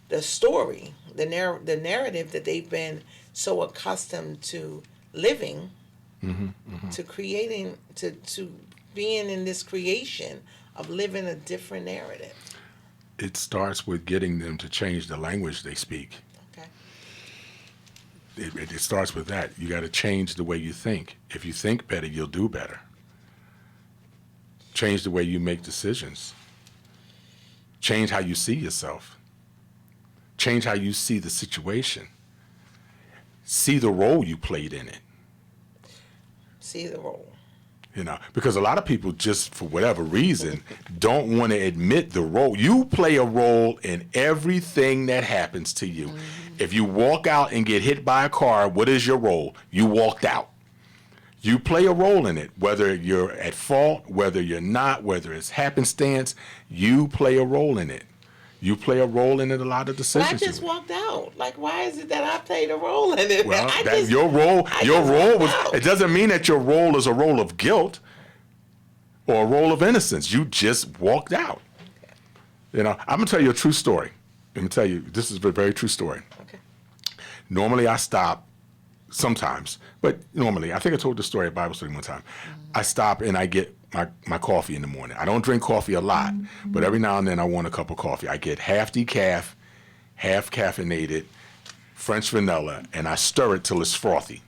the story, the narrative that they've been so accustomed to living, to creating, to being in this creation of living a different narrative? It starts with getting them to change the language they speak. Okay. It starts with that. You got to change the way you think. If you think better, you'll do better. Change the way you make decisions. Change how you see yourself. Change how you see the situation. See the role you played in it. See the role. Because a lot of people just, for whatever reason, don't want to admit the role. You play a role in everything that happens to you. If you walk out and get hit by a car, what is your role? You walked out. You play a role in it, whether you're at fault, whether you're not, whether it's happenstance, you play a role in it. You play a role in it, a lot of decisions. But I just walked out. Like, why is it that I played a role in it? Well, your role was, it doesn't mean that your role is a role of guilt or a role of innocence. You just walked out. I'm going to tell you a true story. Let me tell you, this is a very true story. Okay. Normally I stop sometimes, but normally, I think I told the story at Bible study one time. I stop and I get my coffee in the morning. I don't drink coffee a lot, but every now and then I want a cup of coffee. I get half decaf, half caffeinated, French vanilla, and I stir it till it's frothy.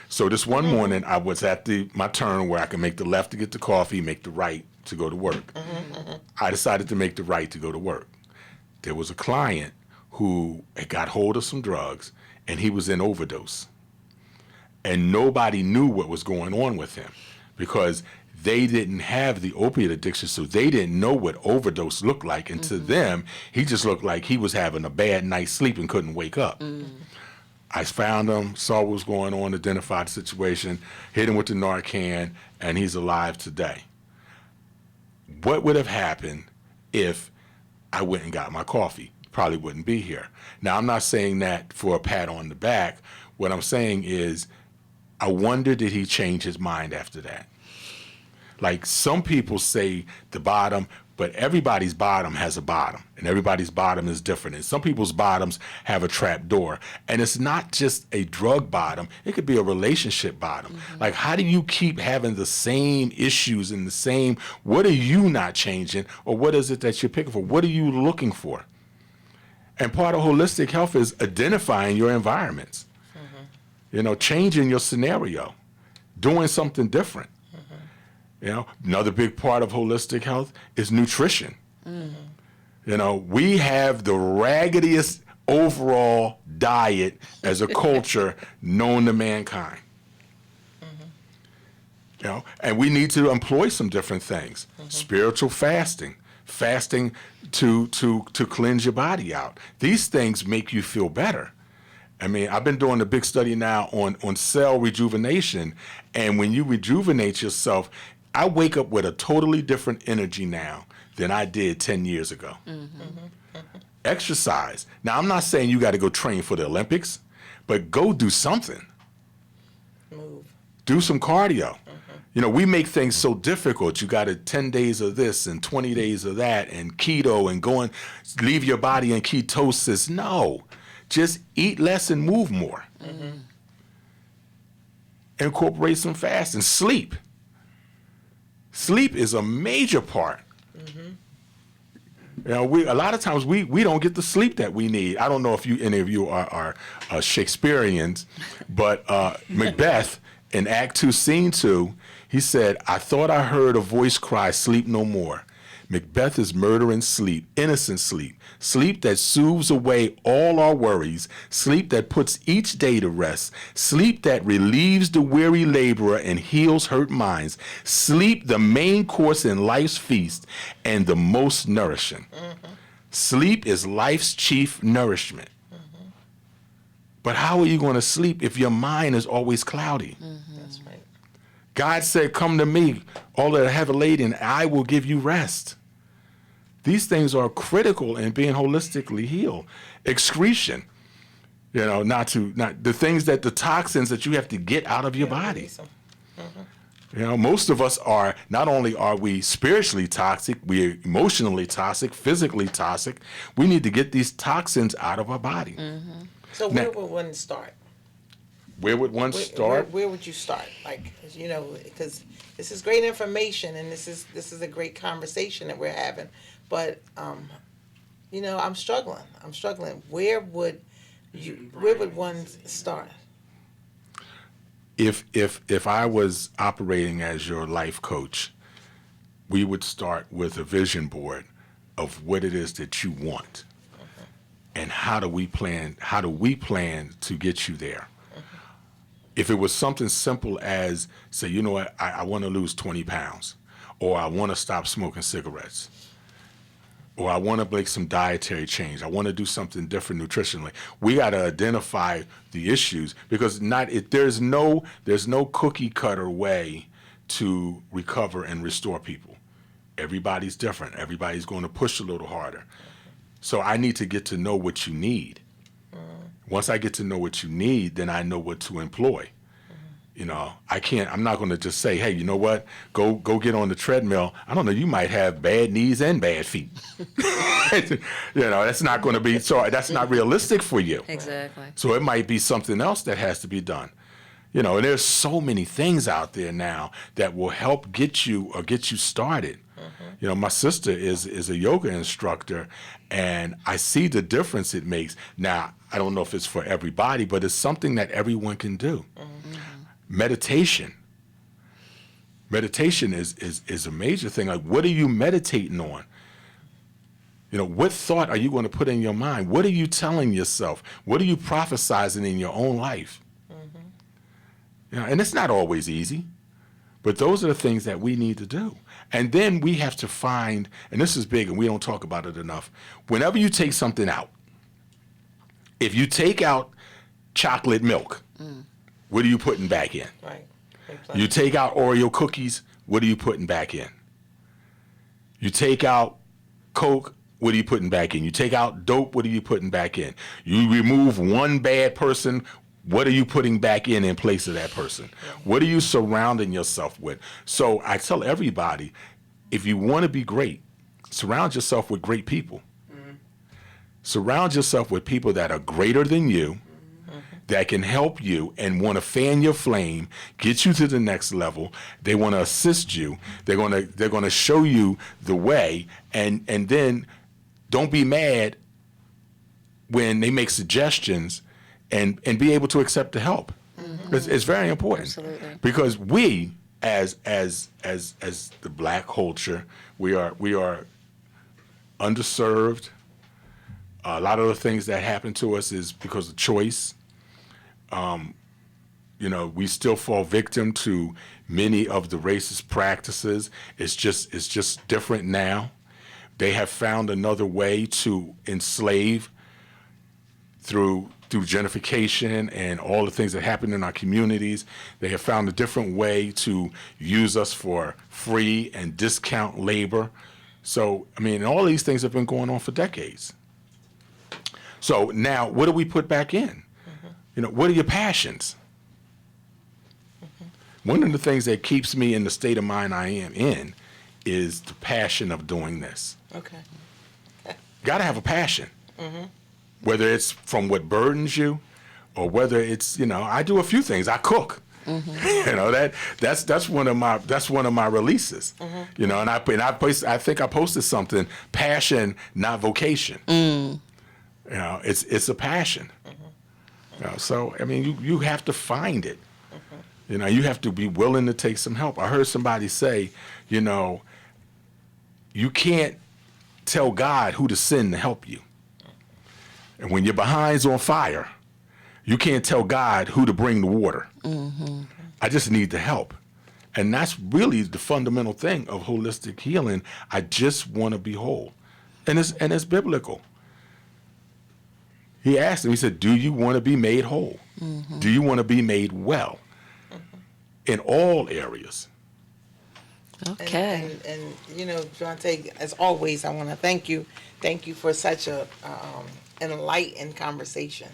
So this one morning, I was at my turn where I can make the left to get the coffee, make the right to go to work. I decided to make the right to go to work. There was a client who had got hold of some drugs, and he was in overdose. And nobody knew what was going on with him because they didn't have the opiate addiction, so they didn't know what overdose looked like. And to them, he just looked like he was having a bad night's sleep and couldn't wake up. I found him, saw what was going on, identified the situation, hit him with the Narcan, and he's alive today. What would have happened if I went and got my coffee? Probably wouldn't be here. Now, I'm not saying that for a pat on the back. What I'm saying is, I wonder, did he change his mind after that? Like, some people say the bottom, but everybody's bottom has a bottom, and everybody's bottom is different. And some people's bottoms have a trap door. And it's not just a drug bottom, it could be a relationship bottom. Like, how do you keep having the same issues and the same, what are you not changing, or what is it that you're picking for? What are you looking for? And part of holistic health is identifying your environments, changing your scenario, doing something different. Another big part of holistic health is nutrition. We have the raggediest overall diet as a culture known to mankind. And we need to employ some different things. Spiritual fasting to cleanse your body out. These things make you feel better. I mean, I've been doing a big study now on cell rejuvenation, and when you rejuvenate yourself, I wake up with a totally different energy now than I did 10 years ago. Exercise. Now, I'm not saying you got to go train for the Olympics, but go do something. Move. Do some cardio. You know, we make things so difficult. You got 10 days of this and 20 days of that and keto and leave your body in ketosis. No, just eat less and move more. Mm-hmm. Incorporate some fasting. Sleep. Sleep is a major part. Mm-hmm. You know, a lot of times we don't get the sleep that we need. I don't know if any of you are Shakespeareans, but Macbeth in Act 2, Scene 2, he said, "I thought I heard a voice cry, sleep no more." Macbeth is murdering sleep, innocent sleep, sleep that soothes away all our worries, sleep that puts each day to rest, sleep that relieves the weary laborer and heals hurt minds, sleep the main course in life's feast and the most nourishing. Mm-hmm. Sleep is life's chief nourishment. Mm-hmm. But how are you going to sleep if your mind is always cloudy? Mm-hmm. That's right. God said, "Come to me, all that are heavy laden, and I will give you rest." These things are critical in being holistically healed. Excretion, you know, not the things the toxins that you have to get out of your body. Mm-hmm. You know, most of us not only are we spiritually toxic, we're emotionally toxic, physically toxic. We need to get these toxins out of our body. Mm-hmm. So where would one start? Where would one start? Where would you start? Like, you know, because this is great information and this is a great conversation that we're having. But, you know, I'm struggling. Where would one start? If I was operating as your life coach, we would start with a vision board of what it is that you want, and how do we plan to get you there. If it was something simple as, say, you know what, I want to lose 20 pounds, or I want to stop smoking cigarettes, or I want to make some dietary change, I want to do something different nutritionally. We got to identify the issues, because there's no cookie cutter way to recover and restore people. Everybody's different. Everybody's going to push a little harder. So I need to get to know what you need. Once I get to know what you need, then I know what to employ. You know, I'm not going to just say, hey, you know what, go get on the treadmill. I don't know, you might have bad knees and bad feet. You know, that's not going to be, so that's not realistic for you. Exactly. So it might be something else that has to be done. You know, and there's so many things out there now that will help get you started. You know, my sister is a yoga instructor, and I see the difference it makes. Now, I don't know if it's for everybody, but it's something that everyone can do. Mm-hmm. Meditation is a major thing. Like, what are you meditating on? You know, what thought are you going to put in your mind? What are you telling yourself? What are you prophesizing in your own life? Mm-hmm. You know, and it's not always easy, but those are the things that we need to do. And then we have to find, and this is big and we don't talk about it enough, whenever you take something out, if you take out chocolate milk, what are you putting back in? Right. You take out Oreo cookies, what are you putting back in? You take out Coke, what are you putting back in? You take out dope, what are you putting back in? You remove one bad person, what are you putting back in place of that person? What are you surrounding yourself with? So I tell everybody, if you want to be great, surround yourself with great people. Mm-hmm. Surround yourself with people that are greater than you, that can help you and want to fan your flame, get you to the next level. They want to assist you. They're going to show you the way, and then don't be mad when they make suggestions, and be able to accept the help. Mm-hmm. It's very important. Absolutely. Because we, as the Black culture, we are underserved. A lot of the things that happen to us is because of choice. You know, we still fall victim to many of the racist practices. It's just different now. They have found another way to enslave through gentrification and all the things that happen in our communities. They have found a different way to use us for free and discount labor. So, I mean, all these things have been going on for decades. So now, what do we put back in? Mm-hmm. You know, what are your passions? Mm-hmm. One of the things that keeps me in the state of mind I am in is the passion of doing this. Okay. Got to have a passion. Whether it's from what burdens you, or whether it's, I do a few things. I cook. That's one of my releases. And I think I posted something, passion, not vocation. It's a passion. So I mean, you have to find it. You have to be willing to take some help. I heard somebody say, you can't tell God who to send to help you. And when your behind's on fire, you can't tell God who to bring the water. I just need the help. And that's really the fundamental thing of holistic healing. I just want to be whole. And it's biblical. He asked him, he said, do you want to be made whole? Do you want to be made well? In all areas. Okay. And Jonte, as always, I want to thank you. Thank you for such a enlightened conversation.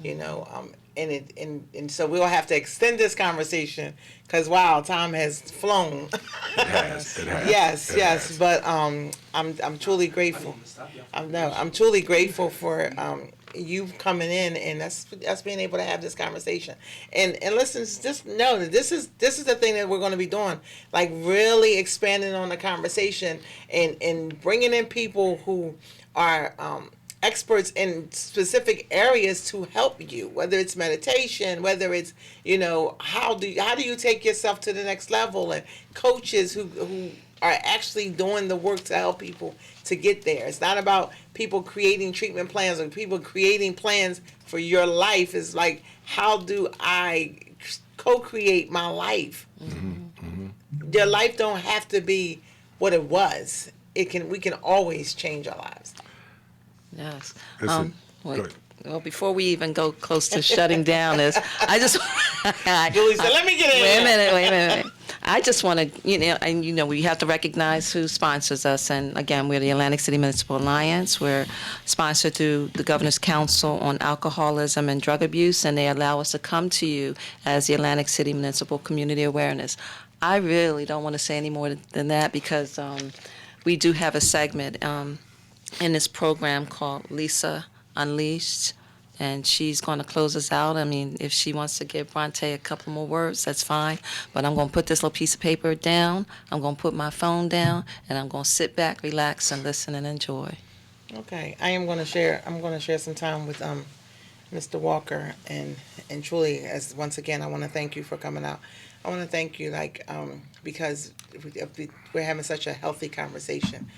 And so we'll have to extend this conversation because wow, time has flown. It has. Yes. But I'm truly grateful. I'm truly grateful for you coming in and us being able to have this conversation. And listen, just know that this is the thing that we're going to be doing, like really expanding on the conversation and bringing in people who are experts in specific areas to help you, whether it's meditation, whether it's how do you take yourself to the next level, and coaches who are actually doing the work to help people to get there. It's not about people creating treatment plans or people creating plans for your life. It's like, how do I co-create my life? Your life don't have to be what it was. We can always change our lives. Yes. Listen, go ahead. Well, before we even go close to shutting down this, I just Julie said, "Let me get in." Wait a minute. I just want to, we have to recognize who sponsors us. And again, we're the Atlantic City Municipal Alliance. We're sponsored through the Governor's Council on Alcoholism and Drug Abuse, and they allow us to come to you as the Atlantic City Municipal Community Awareness. I really don't want to say any more than that because we do have a segment in this program called Lisa Unleashed, and she's going to close us out. I mean, if she wants to give Bronte a couple more words, that's fine. But I'm going to put this little piece of paper down. I'm going to put my phone down, and I'm going to sit back, relax, and listen and enjoy. Okay, I'm going to share some time with Mr. Walker, and truly, as once again, I want to thank you for coming out. I want to thank you, because we're having such a healthy conversation.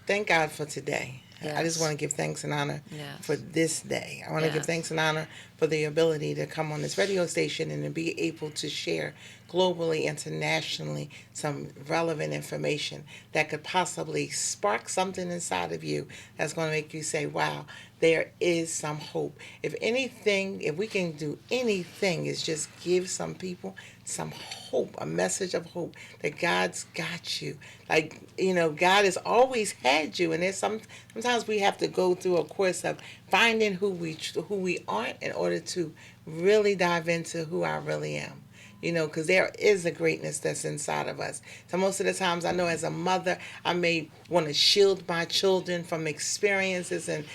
Thank God for today. Yes. I just want to give thanks and honor for this day. I want to give Yes. thanks and honor for the ability to come on this radio station and to be able to share globally, internationally, some relevant information that could possibly spark something inside of you that's going to make you say, wow, there is some hope. If we can do anything, is just give some people some hope, a message of hope that God's got you. God has always had you, and there's sometimes we have to go through a course of finding who we aren't in order to really dive into who I really am. Because there is a greatness that's inside of us. So most of the times, I know as a mother, I may want to shield my children from experiences and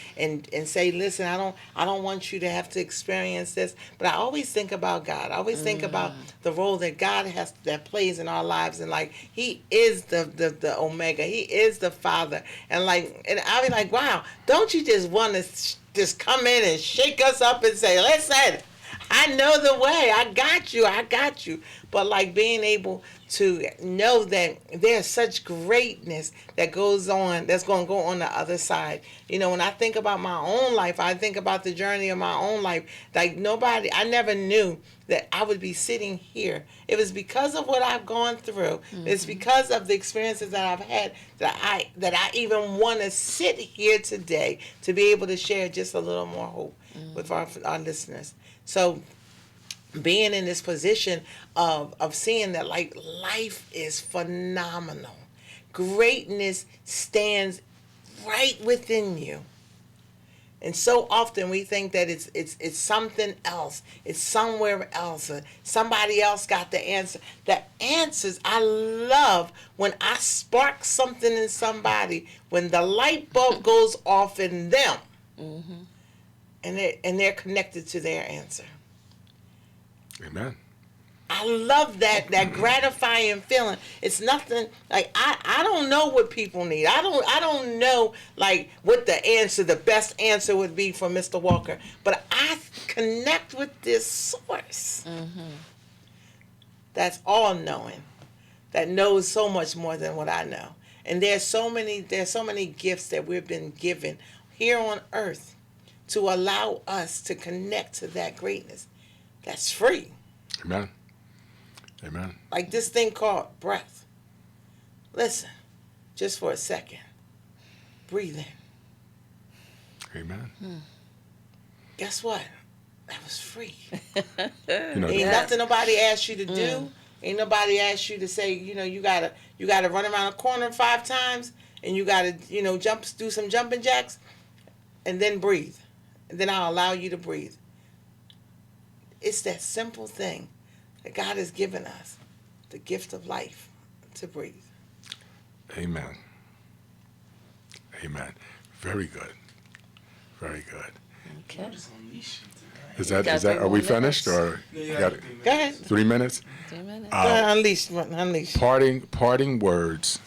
say, listen, I don't want you to have to experience this. But I always think about God. I always think about the role that God that plays in our lives, and He is the Omega. He is the Father, and I'll be like, wow, don't you just want to just come in and shake us up and say, listen, I know the way. I got you. But being able to know that there's such greatness that goes on, that's going to go on the other side. When I think about my own life, I think about the journey of my own life. I never knew that I would be sitting here. It was because of what I've gone through. Mm-hmm. It's because of the experiences that I've had that I even want to sit here today to be able to share just a little more hope with our listeners. So being in this position of seeing that life is phenomenal. Greatness stands right within you. And so often we think that it's something else. It's somewhere else. Or somebody else got the answer. The answers, I love when I spark something in somebody, when the light bulb goes off in them, and they're connected to their answer. Amen. I love that gratifying feeling. It's nothing like I don't know what people need. I don't know like what the best answer would be for Mr. Walker, but I connect with this source. That's all knowing, that knows so much more than what I know. And there's so many gifts that we've been given here on earth to allow us to connect to that greatness. That's free. Amen. Amen. Like this thing called breath. Listen, just for a second. Breathe in. Amen. Guess what? That was free. You know, Ain't nothing nobody asked you to do. Ain't nobody asked you to say, you gotta run around a corner 5 times and you gotta, do some jumping jacks and then breathe. And then I'll allow you to breathe. It's that simple thing that God has given us, the gift of life, to breathe. Amen. Amen. Very good. Very good. Okay. Is that? got 3 Are we more finished minutes. or you got Go ahead. 3 minutes? 3 minutes. Go ahead, unleash. Parting words.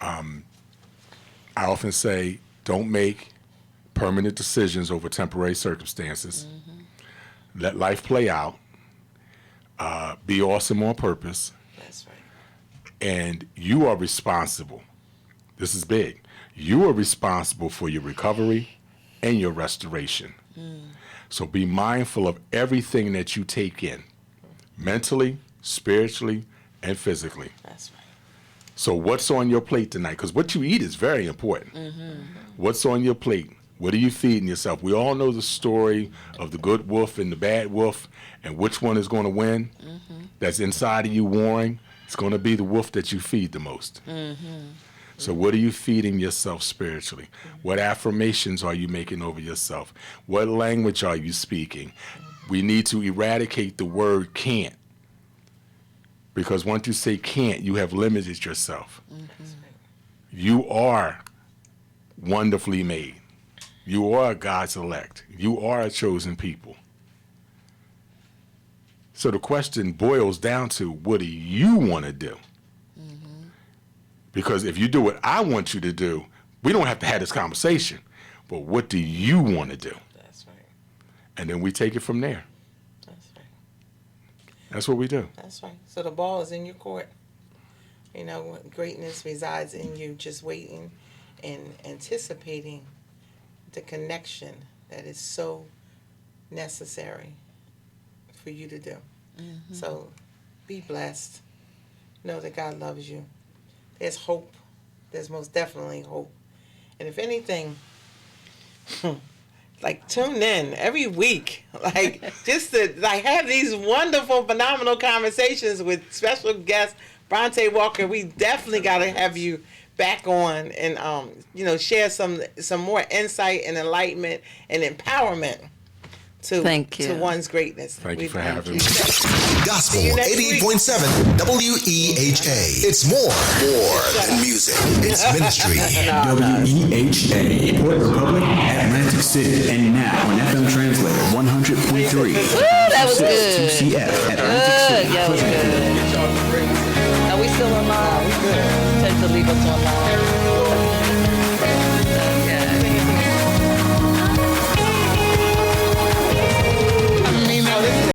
I often say, don't make permanent decisions over temporary circumstances. Let life play out. Be awesome on purpose. That's right. And you are responsible. This is big. You are responsible for your recovery and your restoration. So be mindful of everything that you take in, mentally, spiritually, and physically. That's right. So what's on your plate tonight? Because what you eat is very important. What's on your plate? What are you feeding yourself? We all know the story of the good wolf and the bad wolf, and which one is going to win. That's inside of you warring. It's going to be the wolf that you feed the most. So what are you feeding yourself spiritually? What affirmations are you making over yourself? What language are you speaking? We need to eradicate the word can't. Because once you say can't, you have limited yourself. You are wonderfully made. You are God's elect. You are a chosen people. So the question boils down to, what do you want to do? Because if you do what I want you to do, we don't have to have this conversation. But what do you want to do? That's right. And then we take it from there. That's right. That's what we do. That's right. So the ball is in your court. Greatness resides in you, just waiting and anticipating the connection that is so necessary for you to do. So be blessed. Know that God loves you. There's hope. There's most definitely hope. And if anything, tune in every week. Just to have these wonderful, phenomenal conversations with special guest Bronte Walker. We definitely got to have you back on and share some more insight and enlightenment and empowerment to one's greatness. Thank you for having me. Gospel 88.7 WEHA. It's more than music. It's ministry. WEHA, Port Republic, Atlantic City, and now on FM Translator 100.3. Woo, that was good. 2CF, Atlantic City. That was good. Are we still online? Tend to leave us online.